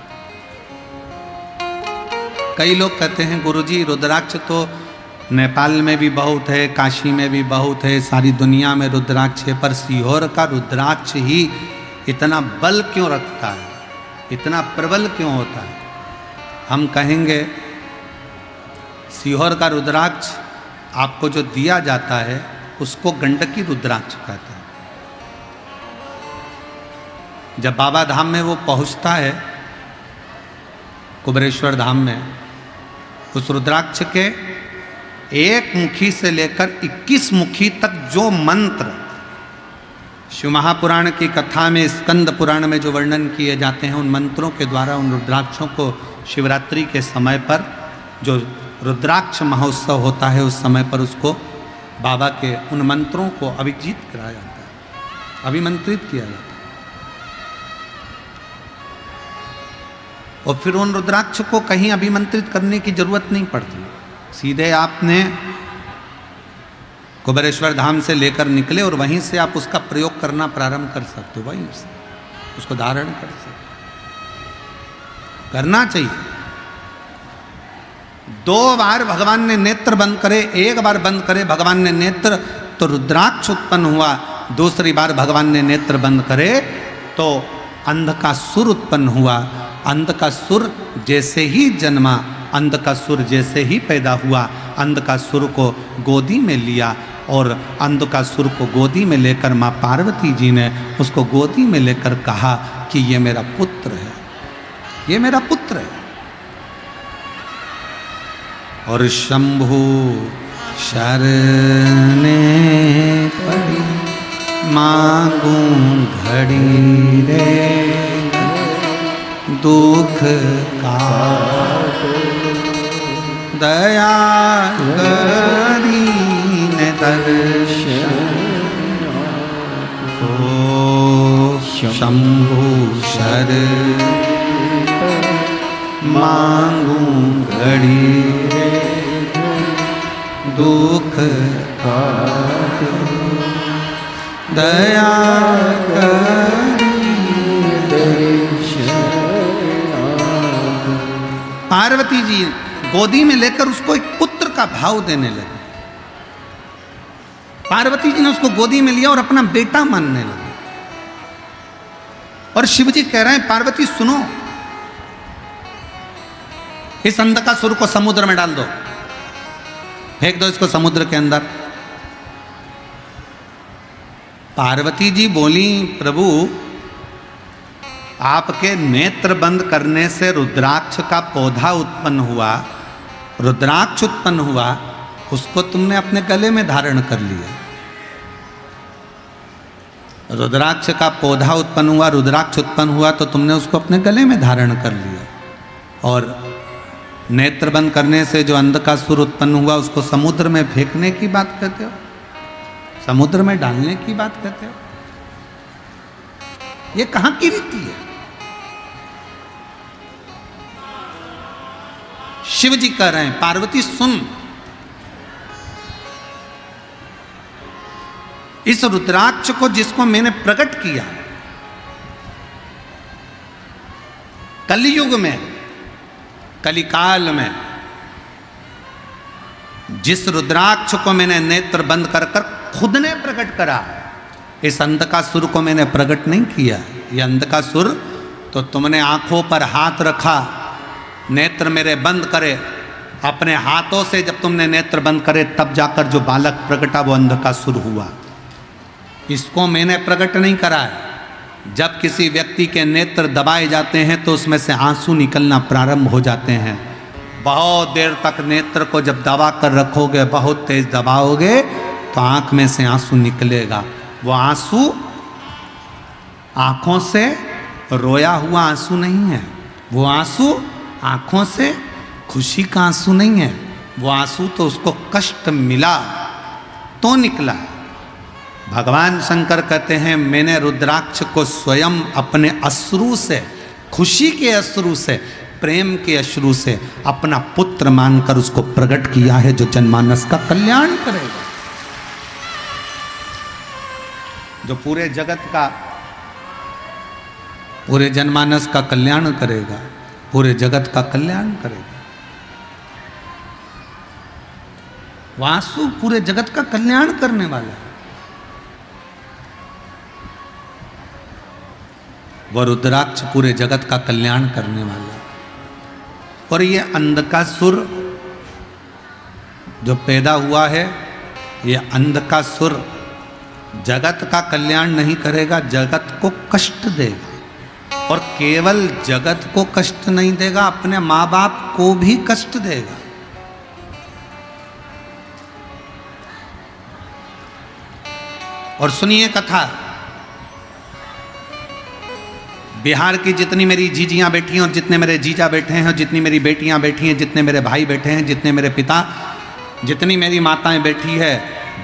कई लोग कहते हैं गुरुजी रुद्राक्ष तो नेपाल में भी बहुत है, काशी में भी बहुत है, सारी दुनिया में रुद्राक्ष है, पर सीहोर का रुद्राक्ष ही इतना बल क्यों रखता है, इतना प्रबल क्यों होता है? हम कहेंगे सीहोर का रुद्राक्ष आपको जो दिया जाता है उसको गंडकी रुद्राक्ष कहते हैं। जब बाबा धाम में वो पहुंचता है, कुबेरेश्वर धाम में, उस रुद्राक्ष के एक मुखी से लेकर 21 मुखी तक जो मंत्र शिव महापुराण की कथा में, स्कंद पुराण में जो वर्णन किए जाते हैं, उन मंत्रों के द्वारा उन रुद्राक्षों को शिवरात्रि के समय पर जो रुद्राक्ष महोत्सव होता है उस समय पर उसको बाबा के उन मंत्रों को अभिजीत कराया जाता है, अभिमंत्रित किया जाता है। और फिर उन रुद्राक्ष को कहीं अभिमंत्रित करने की जरूरत नहीं पड़ती, सीधे आपने कुबेरेश्वर धाम से लेकर निकले और वहीं से आप उसका प्रयोग करना प्रारंभ कर सकते हो, वहीं से उसको धारण कर सकते, करना चाहिए। 2 बार भगवान ने नेत्र बंद करे, 1 बार बंद करे भगवान ने नेत्र तो रुद्राक्ष उत्पन्न हुआ, दूसरी बार भगवान ने नेत्र बंद करे तो अंधकासुर उत्पन्न हुआ। अंधकासुर जैसे ही जन्मा, अंधकासुर जैसे ही पैदा हुआ, अंधकासुर को गोदी में लिया और अंधकासुर को गोदी में लेकर माँ पार्वती जी ने उसको गोदी में लेकर कहा कि ये मेरा पुत्र है, ये मेरा पुत्र है। और शंभु शरणे पड़ी मांगू घड़ी रे दुख का दया करीन दर्शन ओ शंभु शर मांगू घड़ी रे दुख का दया पार्वती जी गोदी में लेकर उसको एक पुत्र का भाव देने लगे। पार्वती जी ने उसको गोदी में लिया और अपना बेटा मानने लगे। और शिव जी कह रहे हैं पार्वती सुनो, इस अंधकासुर को समुद्र में डाल दो, फेंक दो इसको समुद्र के अंदर। पार्वती जी बोली प्रभु आपके नेत्र बंद करने से रुद्राक्ष का पौधा उत्पन्न हुआ, रुद्राक्ष उत्पन्न हुआ, उसको तुमने अपने गले में धारण कर लिया। रुद्राक्ष का पौधा उत्पन्न हुआ, रुद्राक्ष उत्पन्न हुआ तो तुमने उसको अपने गले में धारण कर लिया। और नेत्र बंद करने से जो अंधकासुर उत्पन्न हुआ उसको समुद्र में फेंकने की बात कहते हो, समुद्र में डालने की बात कहते हो। ये कहां की रीति है? शिव जी कह रहे हैं पार्वती सुन, इस रुद्राक्ष को जिसको मैंने प्रकट किया कलयुग में, कलिकाल में, जिस रुद्राक्ष को मैंने नेत्र बंद कर कर खुद ने प्रकट करा, इस अंधकासुर को मैंने प्रकट नहीं किया। ये अंधकासुर तो तुमने आंखों पर हाथ रखा, नेत्र मेरे बंद करे, अपने हाथों से जब तुमने नेत्र बंद करे तब जाकर जो बालक प्रकटा वो अंधकासुर हुआ। इसको मैंने प्रकट नहीं करा है। जब किसी व्यक्ति के नेत्र दबाए जाते हैं तो उसमें से आंसू निकलना प्रारंभ हो जाते हैं। बहुत देर तक नेत्र को जब दबा कर रखोगे, बहुत तेज दबाओगे तो आंख में से आंसू निकलेगा। वो आंसू आंखों से रोया हुआ आंसू नहीं है, वो आंसू आंखों से खुशी का आंसू नहीं है, वो आंसू तो उसको कष्ट मिला तो निकला। भगवान शंकर कहते हैं मैंने रुद्राक्ष को स्वयं अपने अश्रु से, खुशी के अश्रु से, प्रेम के अश्रु से अपना पुत्र मानकर उसको प्रकट किया है जो जनमानस का कल्याण करेगा, जो पूरे जगत का, पूरे जनमानस का कल्याण करेगा, पूरे जगत का कल्याण करेगा। वासु पूरे जगत का कल्याण करने वाला है। वह रुद्राक्ष पूरे जगत का कल्याण करने वाला है। और ये अंधकासुर जो पैदा हुआ है, ये अंधकासुर जगत का कल्याण नहीं करेगा, जगत को कष्ट देगा। और केवल जगत को कष्ट नहीं देगा, अपने माँ बाप को भी कष्ट देगा। और सुनिए कथा, बिहार की जितनी मेरी जीजियां बैठी हैं और जितने मेरे जीजा बैठे हैं और जितनी मेरी बेटियां बैठी हैं, जितने मेरे भाई बैठे हैं, जितने मेरे पिता, जितनी मेरी माताएं बैठी है,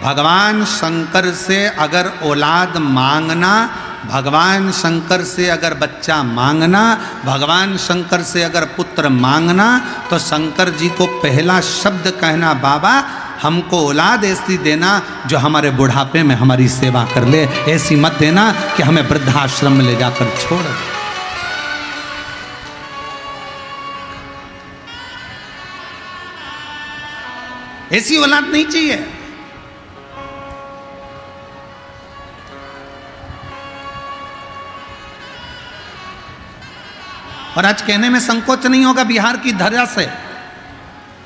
भगवान शंकर से अगर औलाद मांगना, भगवान शंकर से अगर बच्चा मांगना, भगवान शंकर से अगर पुत्र मांगना, तो शंकर जी को पहला शब्द कहना, बाबा हमको औलाद ऐसी देना जो हमारे बुढ़ापे में हमारी सेवा कर ले, ऐसी मत देना कि हमें वृद्धाश्रम में ले जाकर छोड़ दे। ऐसी औलाद नहीं चाहिए। और आज कहने में संकोच नहीं होगा, बिहार की धरा से,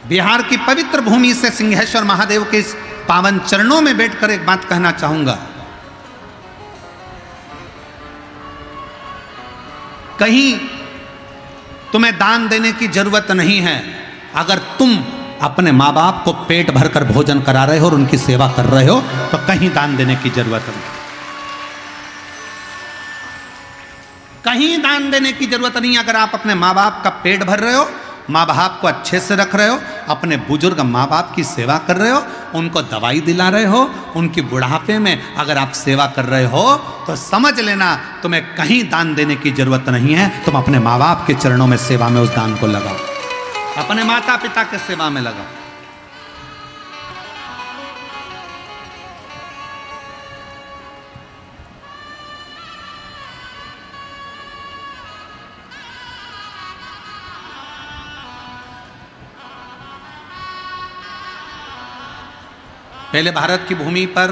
बिहार की पवित्र भूमि से, सिंहेश्वर महादेव के इस पावन चरणों में बैठकर एक बात कहना चाहूंगा। कहीं तुम्हें दान देने की जरूरत नहीं है। अगर तुम अपने माँ बाप को पेट भरकर भोजन करा रहे हो और उनकी सेवा कर रहे हो, तो कहीं दान देने की जरूरत नहीं। कहीं दान देने की जरूरत नहीं। अगर आप अपने माँ बाप का पेट भर रहे हो, माँ बाप को अच्छे से रख रहे हो, अपने बुजुर्ग माँ बाप की सेवा कर रहे हो, उनको दवाई दिला रहे हो, उनकी बुढ़ापे में अगर आप सेवा कर रहे हो, तो समझ लेना तुम्हें कहीं दान देने की जरूरत नहीं है। तुम अपने माँ बाप के चरणों में सेवा में उस दान को लगाओ, अपने माता पिता के सेवा में लगाओ। पहले भारत की भूमि पर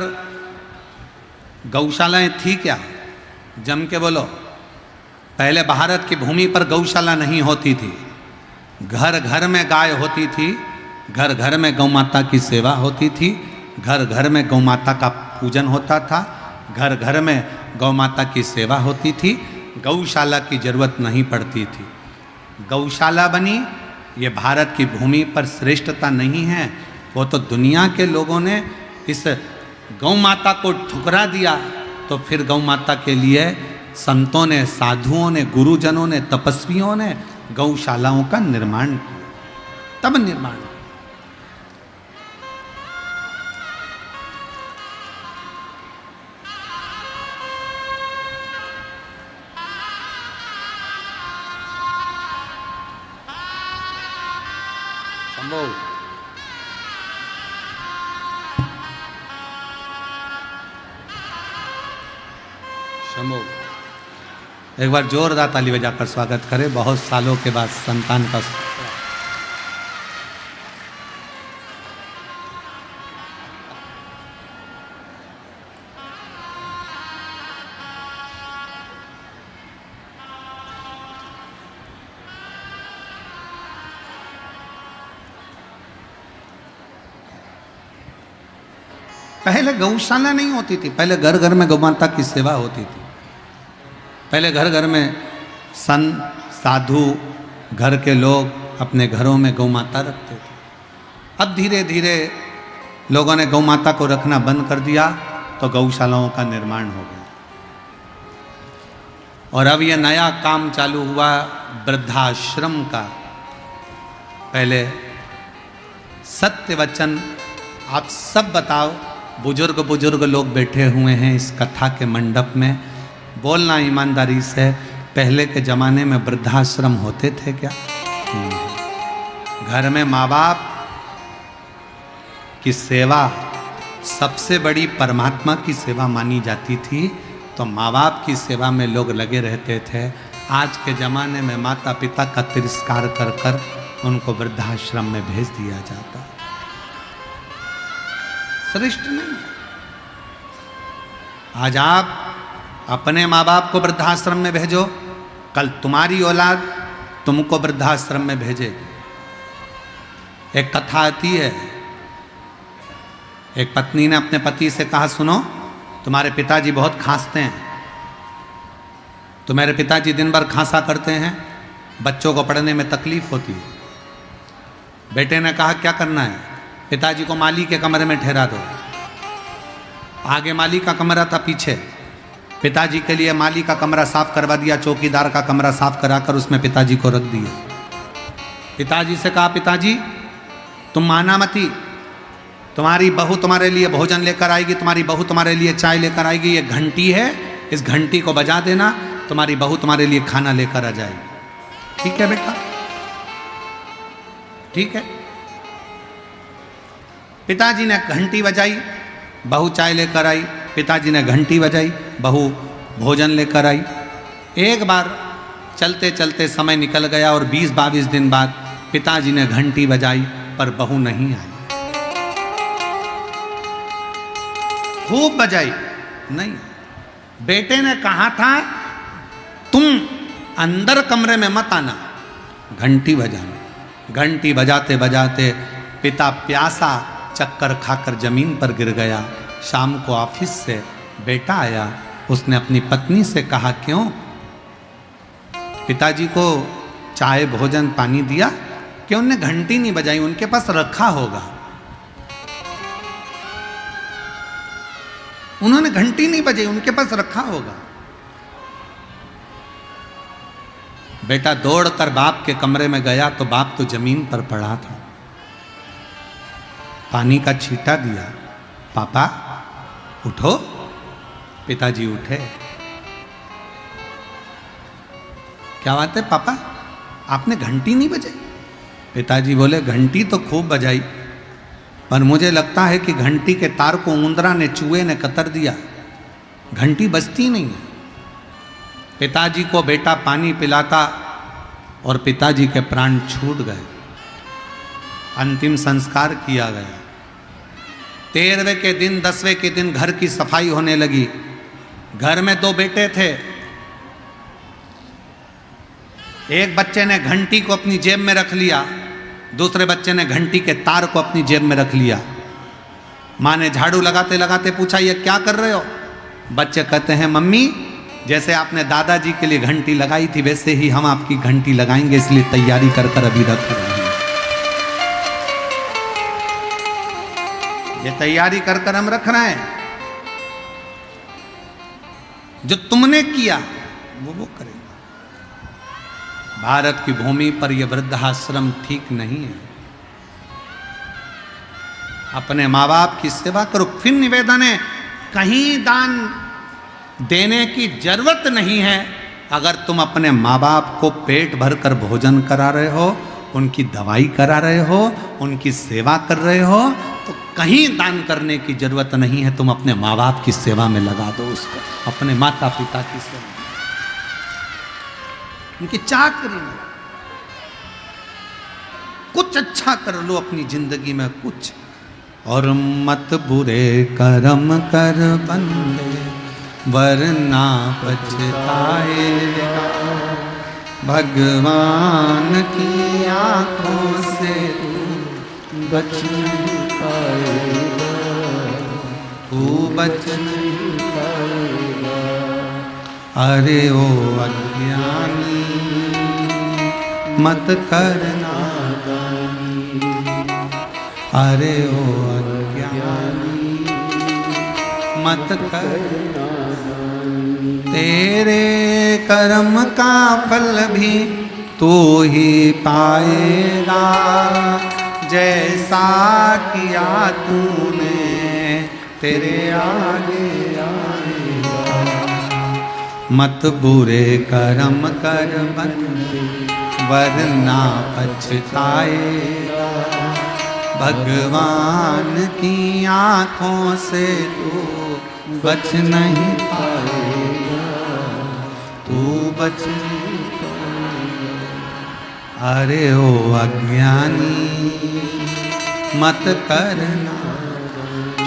गौशालाएं थी क्या? जम के बोलो। पहले भारत की भूमि पर गौशाला नहीं होती थी। घर घर में गाय होती थी, घर घर में गौ माता की सेवा होती थी, घर घर में गौ माता का पूजन होता था, घर घर में गौ माता की सेवा होती थी। गौशाला की जरूरत नहीं पड़ती थी। गौशाला बनी, ये भारत की भूमि पर श्रेष्ठता नहीं है, वो तो दुनिया के लोगों ने इस गौ माता को ठुकरा दिया। तो फिर गौ माता के लिए संतों ने, साधुओं ने, गुरुजनों ने, तपस्वियों ने गौशालाओं का निर्माण किया। तब निर्माण संभव। एक बार जोरदार ताली बजाकर स्वागत करें। बहुत सालों के बाद संतान का पहले गौशाला नहीं होती थी। पहले घर घर में गौ माता की सेवा होती थी। पहले घर घर में संत, साधु, घर के लोग अपने घरों में गौ माता रखते थे। अब धीरे धीरे लोगों ने गौ माता को रखना बंद कर दिया, तो गौशालाओं का निर्माण हो गया। और अब यह नया काम चालू हुआ वृद्धाश्रम का। पहले सत्य वचन आप सब बताओ, बुजुर्ग बुजुर्ग लोग बैठे हुए हैं इस कथा के मंडप में, बोलना ईमानदारी से, पहले के ज़माने में वृद्धाश्रम होते थे क्या? घर में माँ बाप की सेवा सबसे बड़ी परमात्मा की सेवा मानी जाती थी, तो माँ बाप की सेवा में लोग लगे रहते थे। आज के ज़माने में माता पिता का तिरस्कार कर कर उनको वृद्धाश्रम में भेज दिया जाता। श्रेष्ठ नहीं। आज आप अपने माँ बाप को वृद्धाश्रम में भेजो, कल तुम्हारी औलाद तुमको वृद्धाश्रम में भेजेगी। एक कथा आती है, एक पत्नी ने अपने पति से कहा, सुनो तुम्हारे पिताजी बहुत खांसते हैं, तो मेरे पिताजी दिन भर खांसा करते हैं, बच्चों को पढ़ने में तकलीफ होती है। बेटे ने कहा क्या करना है? पिताजी को माली के कमरे में ठहरा दो। आगे माली का कमरा था, पीछे। पिताजी के लिए माली का कमरा साफ करवा दिया, चौकीदार का कमरा साफ कराकर उसमें पिताजी को रख दिया। पिताजी से कहा, पिताजी तुम माना मती, तुम्हारी बहू तुम्हारे लिए भोजन लेकर आएगी, तुम्हारी बहू तुम्हारे लिए चाय लेकर आएगी, ये घंटी है, इस घंटी को बजा देना, तुम्हारी बहू तुम्हारे लिए खाना लेकर आ जाएगी। ठीक है बेटा, ठीक है। पिताजी ने घंटी बजाई, बहू चाय लेकर आई। पिताजी ने घंटी बजाई, बहू भोजन लेकर आई। एक बार चलते चलते समय निकल गया और 20-22 दिन बाद पिताजी ने घंटी बजाई पर बहू नहीं आई। खूब बजाई, नहीं। बेटे ने कहा था तुम अंदर कमरे में मत आना, घंटी बजाना। घंटी बजाते बजाते पिता प्यासा चक्कर खाकर जमीन पर गिर गया। शाम को ऑफिस से बेटा आया, उसने अपनी पत्नी से कहा क्यों पिताजी को चाय भोजन पानी दिया, क्यों उन्होंने घंटी नहीं बजाई? उनके पास रखा होगा। उन्होंने घंटी नहीं बजाई, उनके पास रखा होगा। बेटा दौड़कर बाप के कमरे में गया तो बाप तो जमीन पर पड़ा था। पानी का छींटा दिया, पापा उठो। पिताजी उठे। क्या बात है पापा, आपने घंटी नहीं बजाई? पिताजी बोले घंटी तो खूब बजाई, पर मुझे लगता है कि घंटी के तार को उंदरा ने, चूहे ने कतर दिया, घंटी बजती नहीं है। पिताजी को बेटा पानी पिलाता और पिताजी के प्राण छूट गए। अंतिम संस्कार किया गया। 13वें के दिन, 10वें के दिन घर की सफाई होने लगी। घर में 2 बेटे थे। एक बच्चे ने घंटी को अपनी जेब में रख लिया, दूसरे बच्चे ने घंटी के तार को अपनी जेब में रख लिया। माँ ने झाड़ू लगाते लगाते पूछा ये क्या कर रहे हो? बच्चे कहते हैं मम्मी जैसे आपने दादाजी के लिए घंटी लगाई थी वैसे ही हम आपकी घंटी लगाएंगे, इसलिए तैयारी कर कर अभी रख रहे हैं। ये तैयारी कर कर हम रख रहे हैं। जो तुमने किया वो करेगा। भारत की भूमि पर यह वृद्धाश्रम ठीक नहीं है। अपने माँ बाप की सेवा करो। फिर निवेदन है, कहीं दान देने की जरूरत नहीं है। अगर तुम अपने माँ बाप को पेट भर कर भोजन करा रहे हो, उनकी दवाई करा रहे हो, उनकी सेवा कर रहे हो, तो कहीं दान करने की जरूरत नहीं है। तुम अपने माँ बाप की सेवा में लगा दो उसको, अपने माता पिता की सेवा, उनकी चाकरी में कुछ अच्छा कर लो अपनी जिंदगी में कुछ। और मत बुरे कर्म कर बंदे वरना पछताएगा, भगवान की आंखों से तू बच नहीं पाएगा, तू बच नहीं पाएगा। अरे ओ अज्ञानी मत करना दानी, अरे ओ अज्ञानी मत करना दानी। तेरे कर्म का फल भी तू ही पाएगा, जैसा किया तूने तेरे आगे आएगा। मत बुरे कर्म कर बंदे वरना पछताएगा, भगवान की आँखों से तू बच नहीं पाएगा, तू बच नहीं पाएगा। अरे ओ अज्ञानी मत करना।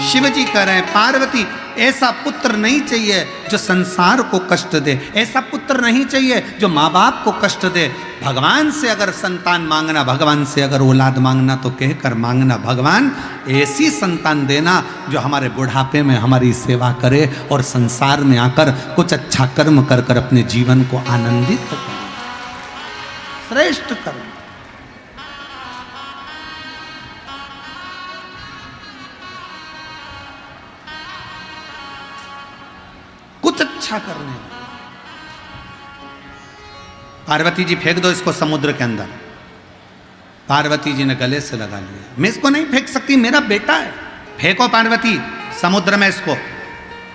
शिव जी कह रहे हैं पार्वती ऐसा पुत्र नहीं चाहिए जो संसार को कष्ट दे, ऐसा पुत्र नहीं चाहिए जो माँ बाप को कष्ट दे। भगवान से अगर संतान मांगना, भगवान से अगर औलाद मांगना तो कहकर मांगना, भगवान ऐसी संतान देना जो हमारे बुढ़ापे में हमारी सेवा करे और संसार में आकर कुछ अच्छा कर्म कर कर अपने जीवन को आनंदित करे, श्रेष्ठ कर्म। कुछ अच्छा करने। पार्वती जी फेंक दो इसको समुद्र के अंदर। पार्वती जी ने गले से लगा लिया, मैं इसको नहीं फेंक सकती, मेरा बेटा है, फेंको पार्वती समुद्र में इसको।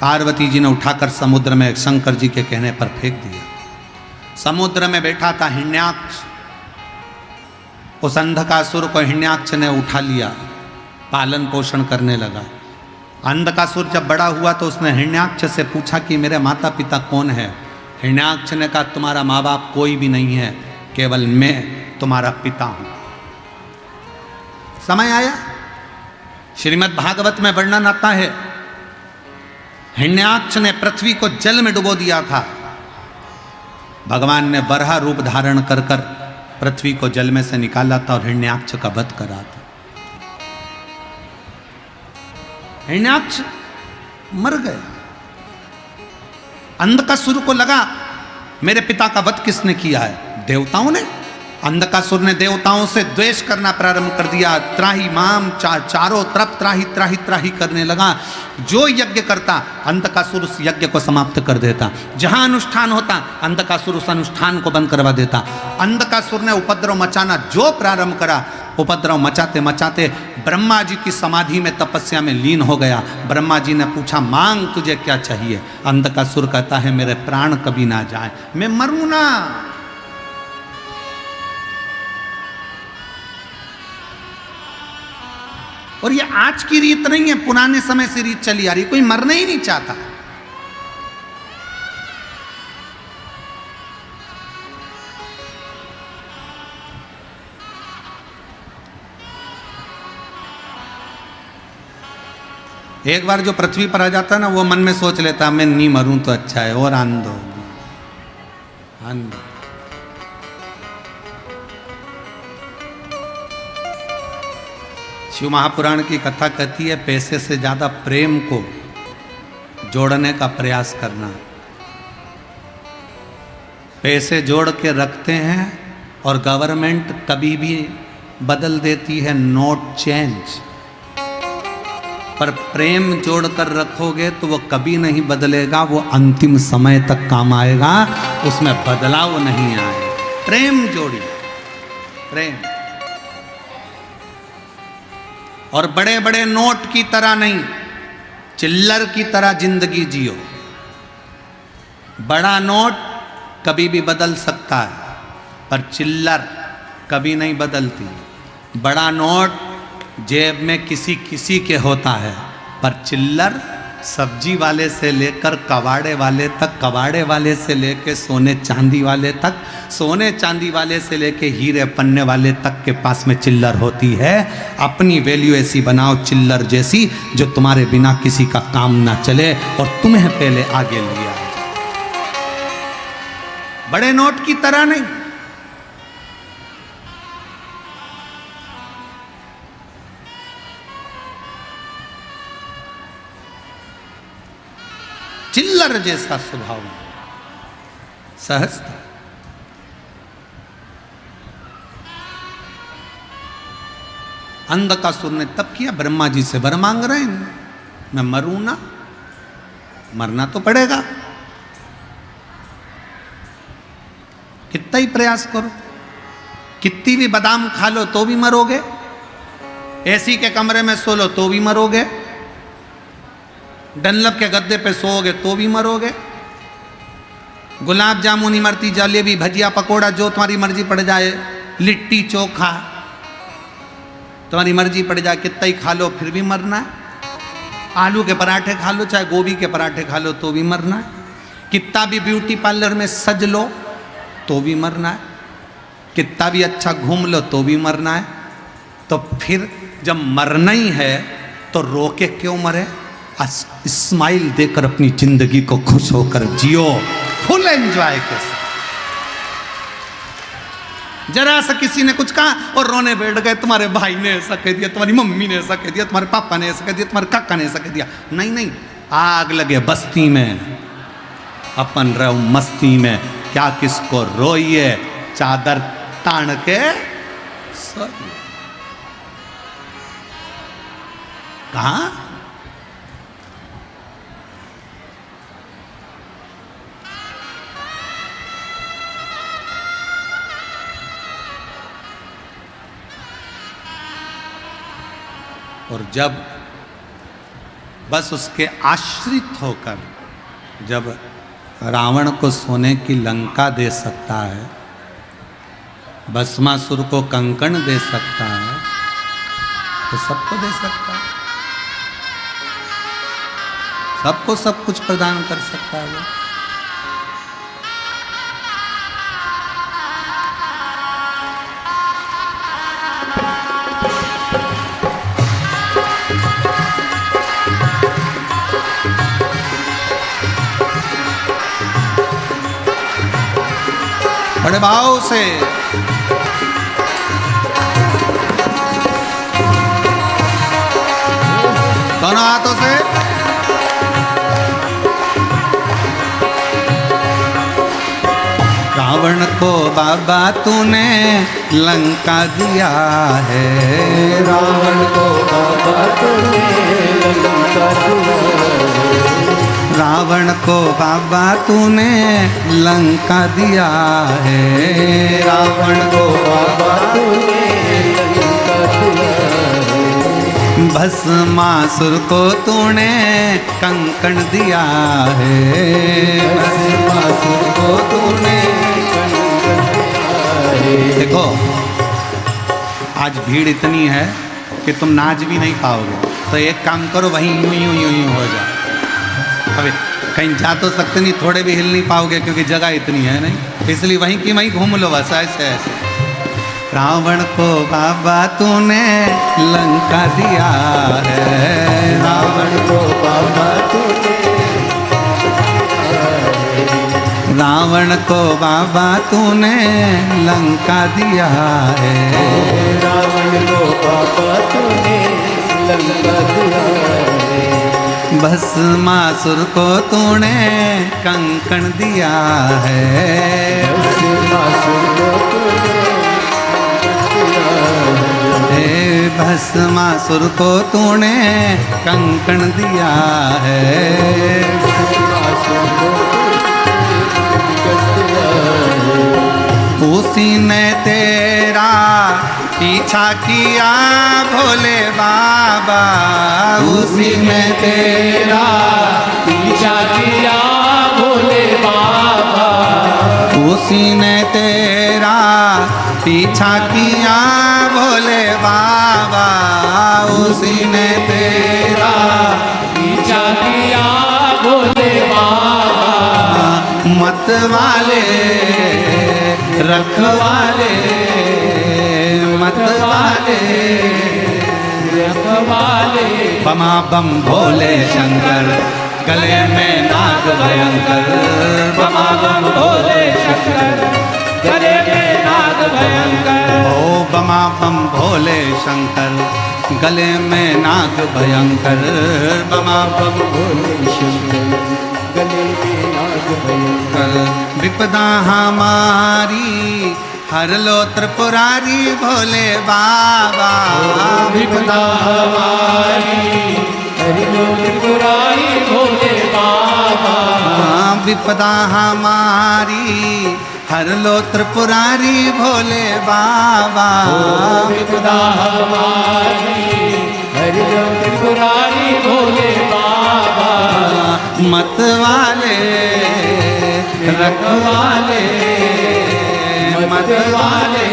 पार्वती जी ने उठाकर समुद्र में शंकर जी के कहने पर फेंक दिया। समुद्र में बैठा था हिरण्याक्ष, उस अंधकासुर को हिरण्याक्ष ने उठा लिया, पालन पोषण करने लगा। अंधकासुर जब बड़ा हुआ तो उसने हिरण्याक्ष से पूछा कि मेरे माता पिता कौन है। हिरण्याक्ष ने कहा तुम्हारा माँ बाप कोई भी नहीं है, केवल मैं तुम्हारा पिता हूं। समय आया, श्रीमद् भागवत में वर्णन आता है, हिरण्याक्ष ने पृथ्वी को जल में डुबो दिया था। भगवान ने वराह रूप धारण कर कर पृथ्वी को जल में से निकाला था और हिरण्याक्ष का वध करा था। हिरण्याक्ष मर गया। अंधकासुर को लगा मेरे पिता का वध किसने किया है? देवताओं ने। अंधकासुर ने देवताओं से द्वेष करना प्रारंभ कर दिया। त्राही माम, चारों तरफ त्राही त्राही त्राही करने लगा। जो यज्ञ करता अंधकासुर उस यज्ञ को समाप्त कर देता। जहां अनुष्ठान होता अंधकासुर उस अनुष्ठान को बंद करवा देता। अंधकासुर ने उपद्रव मचाना जो प्रारंभ करा, उपद्रव मचाते मचाते ब्रह्मा जी की समाधि में तपस्या में लीन हो गया। ब्रह्मा जी ने पूछा मांग तुझे क्या चाहिए? अंधकासुर कहता है मेरे प्राण कभी ना जाए, मैं मरूं ना। और ये आज की रीत नहीं है, पुराने समय से रीत चली आ रही। कोई मरना ही नहीं चाहता। एक बार जो पृथ्वी पर आ जाता है ना, वो मन में सोच लेता मैं नहीं मरूं तो अच्छा है, और आनंद होगी, आनंद। शिव महापुराण की कथा कहती है पैसे से ज्यादा प्रेम को जोड़ने का प्रयास करना। पैसे जोड़ के रखते हैं और गवर्नमेंट कभी भी बदल देती है, नोट चेंज। पर प्रेम जोड़कर रखोगे तो वो कभी नहीं बदलेगा, वो अंतिम समय तक काम आएगा, उसमें बदलाव नहीं आएगा। प्रेम जोड़िए, प्रेम। और बड़े बड़े नोट की तरह नहीं, चिल्लर की तरह जिंदगी जियो। बड़ा नोट कभी भी बदल सकता है, पर चिल्लर कभी नहीं बदलती। बड़ा नोट जेब में किसी किसी के होता है, पर चिल्लर सब्जी वाले से लेकर कबाड़े वाले तक, कबाड़े वाले से लेकर सोने चांदी वाले तक, सोने चांदी वाले से लेकर हीरे पन्ने वाले तक के पास में चिल्लर होती है। अपनी वैल्यू ऐसी बनाओ चिल्लर जैसी, जो तुम्हारे बिना किसी का काम ना चले और तुम्हें पहले आगे लिया। बड़े नोट की तरह नहीं। चिल्लर जैसा स्वभाव, सहजता। अंधकासुर ने तब किया, ब्रह्मा जी से वर मांग रहे हैं, मैं मरूं ना, मरना तो पड़ेगा। कितना ही प्रयास करो, कितनी भी बादाम खा लो तो भी मरोगे, एसी के कमरे में सो लो तो भी मरोगे, डनलप के गद्दे पे सोओगे तो भी मरोगे। गुलाब जामुन, इमरती, जलेबी, भजिया, पकोड़ा, जो तुम्हारी मर्जी पड़ जाए, लिट्टी चोखा तुम्हारी मर्जी पड़ जाए, कितना ही खा लो फिर भी मरना है। आलू के पराठे खा लो, चाहे गोभी के पराठे खा लो तो भी मरना है। कितना भी ब्यूटी पार्लर में सज लो तो भी मरना है। कितना भी अच्छा घूम लो तो भी मरना है। तो फिर जब मरना ही है तो रोके क्यों मरे? स्माइल देकर अपनी जिंदगी को खुश होकर जियो, फुल एंजॉय के साथ। जरा सा किसी ने कुछ कहा और रोने बैठ गए, तुम्हारे भाई ने ऐसा कह दिया, तुम्हारी मम्मी ने ऐसा कह दिया, तुम्हारे पापा ने ऐसा कह दिया, तुम्हारे काका ने ऐसा कह दिया। नहीं नहीं, आग लगे बस्ती में, अपन रहो मस्ती में, क्या किसको रोइए, चादर तान के सोइए। कहा और जब बस उसके आश्रित होकर जब रावण को सोने की लंका दे सकता है, भस्मासुर को कंकण दे सकता है, तो सबको दे सकता है, सबको सब कुछ प्रदान कर सकता है वो। बड़े भाव से दोनों हाथों से रावण को बाबा तूने लंका दिया है, रावण को बाबा तूने लंका दिया है, रावण को बाबा तूने लंका दिया है, रावण को बाबा तूने लंका दिया है, भस्मासुर को तूने कंकण दिया है, भस्मासुर को तूने कंकण दिया है। देखो आज भीड़ इतनी है कि तुम नाच भी नहीं पाओगे, तो एक काम करो, वहीं यूं यूं यूं यूं हो जाओ। अबे कहीं जा तो सकते नहीं, थोड़े भी हिल नहीं पाओगे क्योंकि जगह इतनी है नहीं, इसलिए वहीं की वहीं घूम लो बस, ऐसे ऐसे। रावण को बाबा तूने लंका दिया है, रावण को बाबा तूने रावण को बाबा तूने लंका दिया है, रावण को बाबा तूने लंका दिया है, भस्मासुर को तूने कंकण दिया है, भस्मासुर को तूने हे भस्मासुर को तूने कंकण दिया है, उसी ने तेरा पीछा किया भोले बाबा, उसी ने तेरा पीछा किया भोले बाबा, उसी ने तेरा पीछा किया भोले बाबा, उसी ने तेरा पीछा किया भोले बाबा, मत वाले रखवाले, मत वाले रखवाले, बमा बम भोले शंकर, गले में नाग भयंकर, बमा बम भोले शंकर, गले में नाग भयंकर, ओ बमा बम भोले शंकर, गले में नाग भयंकर, बमा बम भोले शंकर, गले में नाग भयंकर, विपदा हमारी हर लो त्रिपुरारी भोले बाबा, विपदा हमारी हरि लो त्रिपुरारी भोले बाबा, विपदा हमारी हर लो त्रिपुरारी भोले बाबा, विपदा हमारी हरि लो त्रिपुरारी भोले बाबा, मत वाले रखवाले, मत वाले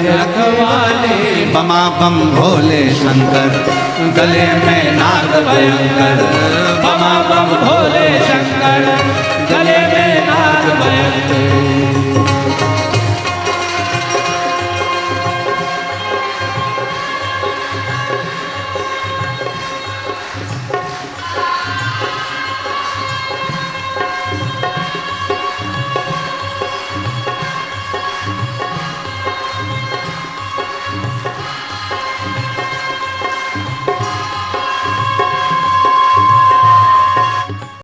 रखवाले, बमा बम भोले शंकर, गले में नाग भयंकर, बमा बम भोले शंकर, गले में नाग भयंकर,